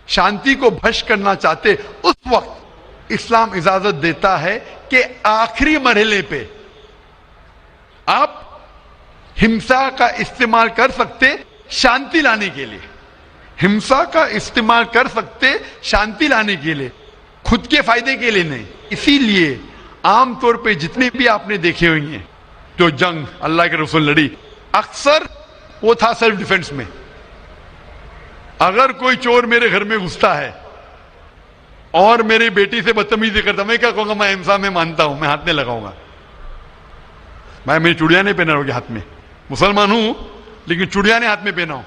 شانتی کو بھش کرنا چاہتے، اس وقت اسلام اجازت دیتا ہے کہ آخری مرحلے پہ آپ ہمسا کا استعمال کر سکتے شانتی لانے کے لیے. ہمسا کا استعمال کر سکتے شانتی لانے کے لیے، خود کے فائدے کے لیے نہیں. اسی لیے عام طور پہ جتنے بھی آپ نے دیکھے ہوئے ہیں جو جنگ اللہ کے رسول لڑی، اکثر وہ تھا سیلف ڈیفنس میں. اگر کوئی چور میرے گھر میں گھستا ہے اور میری بیٹی سے بدتمیزی کرتا، میں کیا کہوں گا؟ میں ہمسا میں مانتا ہوں، میں ہاتھ نہیں لگاؤں گا. میں میری چوڑیاں نہیں پہنا ہوگی ہاتھ میں، مسلمان ہوں لیکن چوڑیاں نہیں ہاتھ میں پہنا ہوں.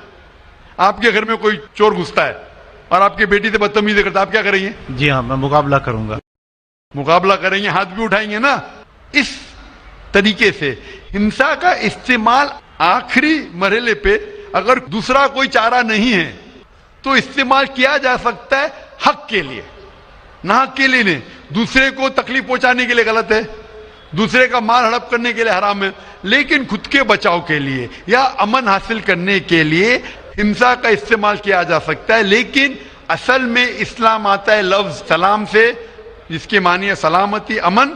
آپ کے گھر میں کوئی چور گھستا ہے اور آپ کی بیٹی سے بدتمیزی کرتا، آپ کیا کریں گے؟ جی ہاں، میں مقابلہ کروں گا. مقابلہ کریں گے، ہاتھ بھی اٹھائیں گے نا. اس طریقے سے ہمسا کا استعمال آخری مرحلے پہ اگر دوسرا کوئی چارہ نہیں ہے تو استعمال کیا جا سکتا ہے حق کے لیے، نہ حق کے لیے نہیں. دوسرے کو تکلیف پہنچانے کے لیے غلط ہے، دوسرے کا مال ہڑپ کرنے کے لیے حرام ہے. لیکن خود کے بچاؤ کے لیے یا امن حاصل کرنے کے لیے ہمسا کا استعمال کیا جا سکتا ہے. لیکن اصل میں اسلام آتا ہے لفظ سلام سے، جس کے معنی ہے سلامتی، امن،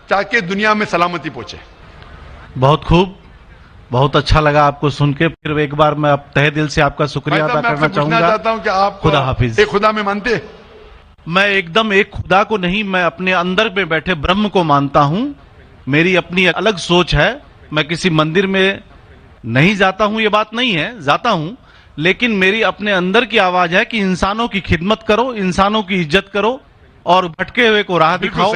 تاکہ دنیا میں سلامتی پہنچے. بہت خوب، بہت اچھا لگا آپ کو سن کے. پھر ایک بار میں تہہ دل سے آپ کا شکریہ ادا کرنا چاہوں گا. چاہتا ہوں کہ آپ خدا حافظ. ایک خدا میں مانتے؟ میں ایک دم ایک خدا کو نہیں، میں اپنے اندر میں بیٹھے برہم کو مانتا ہوں. میری اپنی الگ سوچ ہے. میں کسی مندر میں نہیں جاتا ہوں، یہ بات نہیں ہے، جاتا ہوں، لیکن میری اپنے اندر کی آواز ہے کہ انسانوں کی خدمت کرو، انسانوں کی عزت کرو اور بھٹکے ہوئے کو راہ دکھاؤ.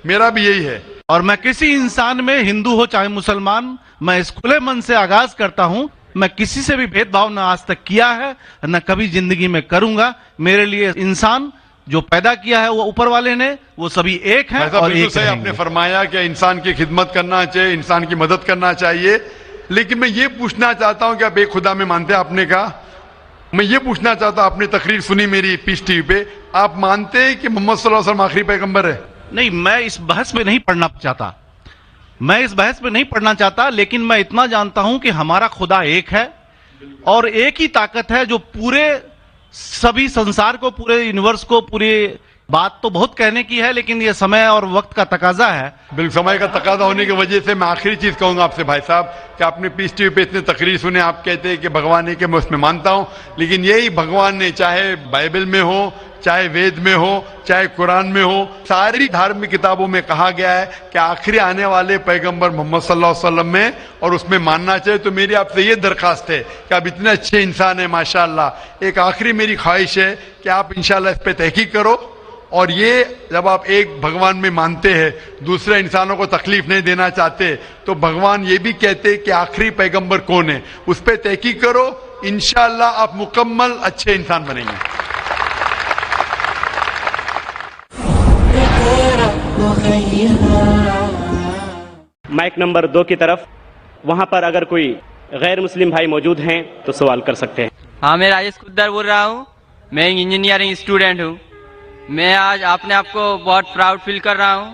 میرا بھی یہی ہے. اور میں کسی انسان میں، ہندو ہو چاہے مسلمان، میں اس کھلے من سے آغاز کرتا ہوں. میں کسی سے بھی بھید بھاؤ نہ آج تک کیا ہے، نہ کبھی زندگی میں کروں گا. میرے لیے انسان جو پیدا کیا ہے وہ اوپر والے نے، وہ سبھی ایک ہیں اور ایک رہیں گے. آپ نے فرمایا کہ انسان کی خدمت کرنا چاہیے، انسان کی مدد کرنا چاہیے. لیکن میں یہ پوچھنا چاہتا ہوں کہ آپ ایک خدا میں مانتے ہیں؟ آپ نے کہا. میں یہ پوچھنا چاہتا ہوں، آپ نے تقریر سنی میری پیس ٹی وی پہ، آپ مانتے ہیں کہ محمد صلی اللہ علیہ وسلم آخری پیغمبر ہے؟ نہیں، میں اس بحث میں نہیں پڑھنا چاہتا، میں اس بحث میں نہیں پڑھنا چاہتا. لیکن میں اتنا جانتا ہوں کہ ہمارا خدا ایک ہے اور ایک ہی طاقت ہے جو پورے سبھی سنسار کو، پورے یونیورس کو، پوری بات تو بہت کہنے کی ہے لیکن یہ سمے اور وقت کا تقاضا ہے. بالکل سمے کا تقاضا ہونے کی وجہ سے میں آخری چیز کہوں گا آپ سے بھائی صاحب کہ آپ نے پیس ٹی وی پہ اتنے تقریر سنے، آپ کہتے ہیں کہ بھگوان ہے، کہ میں اس میں مانتا ہوں. لیکن یہی بھگوان نے چاہے بائبل میں ہو، چاہے وید میں ہو، چاہے قرآن میں ہو، ساری دھارمک کتابوں میں کہا گیا ہے کہ آخری آنے والے پیغمبر محمد صلی اللہ علیہ وسلم میں، اور اس میں ماننا چاہیے. تو میری آپ سے یہ درخواست ہے کہ آپ اتنے اچھے انسان ہیں ماشاءاللہ. ایک آخری میری خواہش ہے کہ آپ انشاءاللہ اس پہ تحقیق کرو. اور یہ جب آپ ایک بھگوان میں مانتے ہیں، دوسرے انسانوں کو تکلیف نہیں دینا چاہتے، تو بھگوان یہ بھی کہتے کہ آخری پیغمبر کون ہے، اس پہ تحقیق کرو. انشاءاللہ آپ مکمل اچھے انسان بنیں گے. مائک نمبر 2 کی طرف، وہاں پر اگر کوئی غیر مسلم بھائی موجود ہیں تو سوال کر سکتے ہیں. ہاں، میں راجیش کدر بول رہا ہوں. میں انجینئرنگ اسٹوڈنٹ ہوں. میں آج اپنے آپ کو بہت پراؤڈ فیل کر رہا ہوں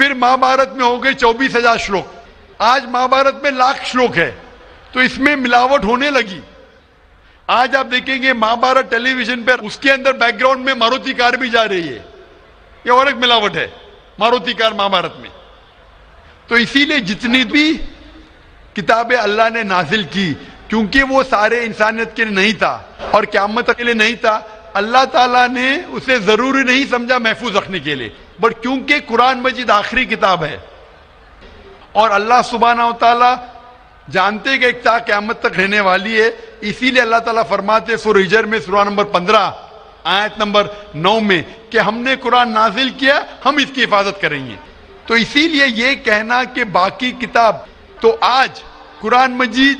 پھر مہابھارت میں ہو گئے 24,000 شلوک, آج مہابھارت میں 1,00,000 شلوک ہے, تو اس میں ملاوٹ ہونے لگی. آج آپ دیکھیں گے مہابھارت ٹیلی ویژن پر, اس کے اندر بیک گراؤنڈ میں ماروتی کار بھی جا رہی ہے, یہ اور ایک ملاوٹ ہے ماروتی کار مہابھارت میں. تو اسی لیے جتنی بھی کتابیں اللہ نے نازل کی, کیونکہ وہ سارے انسانیت کے لیے نہیں تھا اور قیامت کے لیے نہیں تھا, اللہ تعالیٰ نے اسے ضروری نہیں سمجھا محفوظ رکھنے کے لیے, بٹ کیونکہ قرآن مجید آخری کتاب ہے اور اللہ سبحانہ و تعالیٰ جانتے کہ ایک تا قیامت تک رہنے والی ہے, اسی لیے اللہ تعالیٰ فرماتے سورہ ہجر میں سورہ نمبر 15 آیت نمبر 9 میں کہ ہم نے قرآن نازل کیا, ہم اس کی حفاظت کریں گے. تو اسی لیے یہ کہنا کہ باقی کتاب, تو آج قرآن مجید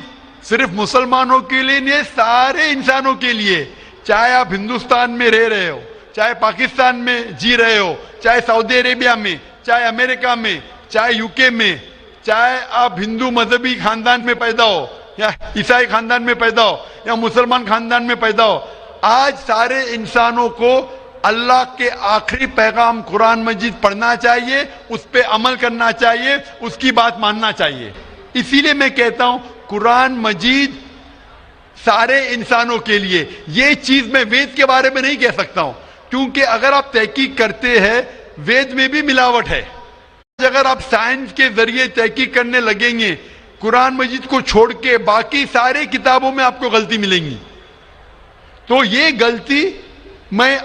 صرف مسلمانوں کے لیے نہیں, سارے انسانوں کے لیے, چاہے آپ ہندوستان میں رہ رہے ہو, چاہے پاکستان میں جی رہے ہو, چاہے سعودی عربیہ میں, چاہے امریکہ میں, چاہے UK میں, چاہے آپ ہندو مذہبی خاندان میں پیدا ہو یا عیسائی خاندان میں پیدا ہو یا مسلمان خاندان میں پیدا ہو, آج سارے انسانوں کو اللہ کے آخری پیغام قرآن مجید پڑھنا چاہیے, اس پہ عمل کرنا چاہیے, اس کی بات ماننا چاہیے. اسی لیے میں کہتا ہوں قرآن مجید سارے انسانوں کے لیے. یہ چیز میں وید کے بارے میں نہیں کہہ سکتا ہوں, کیونکہ اگر آپ تحقیق کرتے ہیں وید میں بھی ملاوٹ ہے. اگر آپ سائنس کے ذریعے تحقیق کرنے لگیں گے قرآن مجید کو چھوڑ کے باقی سارے کتابوں میں آپ کو غلطی ملیں گی. تو یہ غلطی میں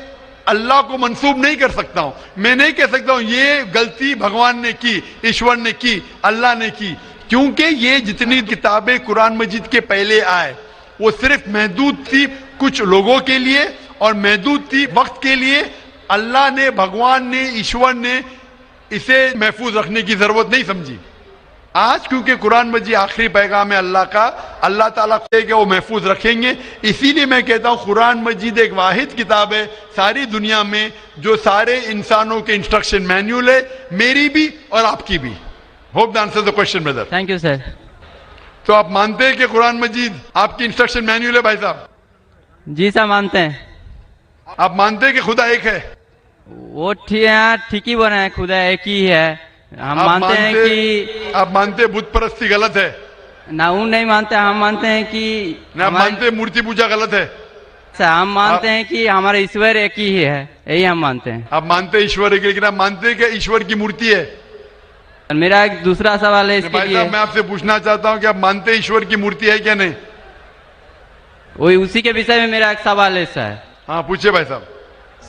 اللہ کو منسوب نہیں کر سکتا ہوں, میں نہیں کہہ سکتا ہوں یہ غلطی بھگوان نے کی, ایشور نے کی, اللہ نے کی, کیونکہ یہ جتنی کتابیں قرآن مجید کے پہلے آئے وہ صرف محدود تھی کچھ لوگوں کے لیے اور محدود تھی وقت کے لیے. اللہ نے, بھگوان نے, ایشور نے اسے محفوظ رکھنے کی ضرورت نہیں سمجھی. آج کیونکہ قرآن مجید آخری پیغام ہے اللہ کا, اللہ تعالیٰ کہ وہ محفوظ رکھیں گے. اسی لیے میں کہتا ہوں قرآن مجید ایک واحد کتاب ہے ساری دنیا میں جو سارے انسانوں کے انسٹرکشن مینیول ہے, میری بھی اور آپ کی بھی. Hope the answer the question Brother. Thank you sir. تو آپ مانتے ہیں کہ قرآن مجید آپ کی انسٹرکشن مینیول ہے بھائی صاحب؟ جی سر مانتے ہیں. آپ مانتے ہیں کہ خدا ایک ہے؟ وہ ٹھیک ہی بنا ہے, خدا ایک ہی ہے. ہم مانتے ہیں کہ آپ مانتے ہیں بت پرستی غلط ہے؟ نہ وہ نہیں مانتے, ہم مانتے ہیں کہ آپ مانتے ہیں مورتی پوجا غلط ہے؟ سر ہم مانتے ہیں کہ ہمارا ایشور ایک ہی ہے, یہی ہم مانتے ہیں. آپ مانتے ہیں ایشور ایک, لیکن آپ مانتے ہیں کہ ایشور کی مورتی ہے؟ میرا ایک دوسرا سوال ہے اس کے بھائی لیے. صاحب میں آپ سے پوچھنا چاہتا ہوں کہ آپ مانتے ہیں ایشور کی مورتی ہے کیا نہیں؟ وہی اسی کے وشے میں میرا ایک سوال ہے سر. ہاں پوچھے بھائی صاحب.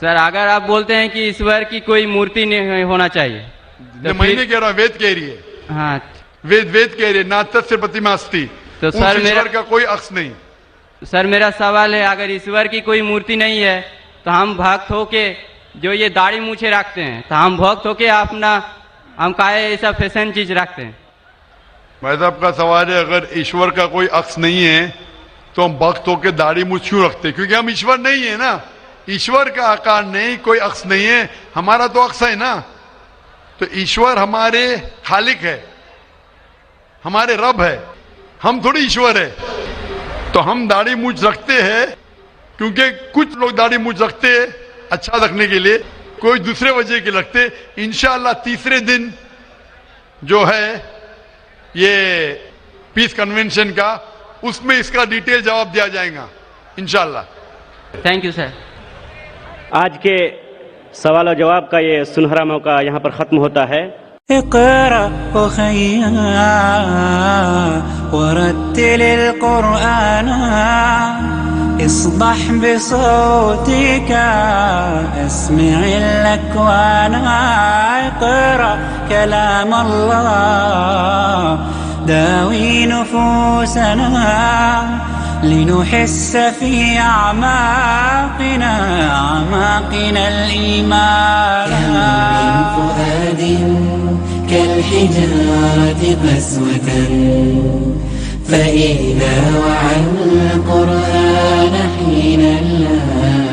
سر اگر آپ بولتے ہیں کہ ایشور کی کوئی مورتی نہیں ہونا چاہیے, میں نہیں کہہ رہا, وید کہہ رہی ہے. ہاں وید کہہ رہی ہے ناتت سے پرتیما استی, تو سر میرا کا کوئی عکس نہیں. سر میرا سوال ہے اگر ایشور کی کوئی مورتی نہیں ہے تو ہم بھکت ہو کے جو یہ داڑھی مونچھے رکھتے ہیں تو ہم بھکت ہو کے اپنا ہم کہے ایسا فیشن چیز رکھتے ہیں. بھائی صاحب کا سوال ہے اگر ایشور کا کوئی عکس نہیں ہے تو ہم بھکت ہو کے داڑھی مونچھ کیوں رکھتے؟ کیونکہ ہم ایشور نہیں ہے نا, ایشور کا آکار نہیں, کوئی عکس نہیں ہے, ہمارا تو عکس ہے نا. تو ایشور ہمارے خالق ہے, ہمارے رب ہے, ہم تھوڑی ایشور ہے. تو ہم داڑھی مونچھ رکھتے ہیں کیونکہ کچھ لوگ داڑھی مونچھ رکھتے ہیں اچھا رکھنے کے لیے, کوئی دوسرے وجہ کے رکھتے. انشاءاللہ تیسرے دن جو ہے یہ پیس کنونشن کا, اس میں اس کا ڈیٹیل جواب دیا جائے گا انشاءاللہ. Thank you sir. آج کے سوال و جواب کا یہ سنہرا موقع یہاں پر ختم ہوتا ہے. اقرأ أخيا ورتل القرآن اصبح بصوتك اسمع الأكوان. اقرأ كلام الله داوي نفوسنا لنحس في أعماقنا الإيمان. كم من فؤاد كالحجارة قسوة فإذا وعى القرآن حين لا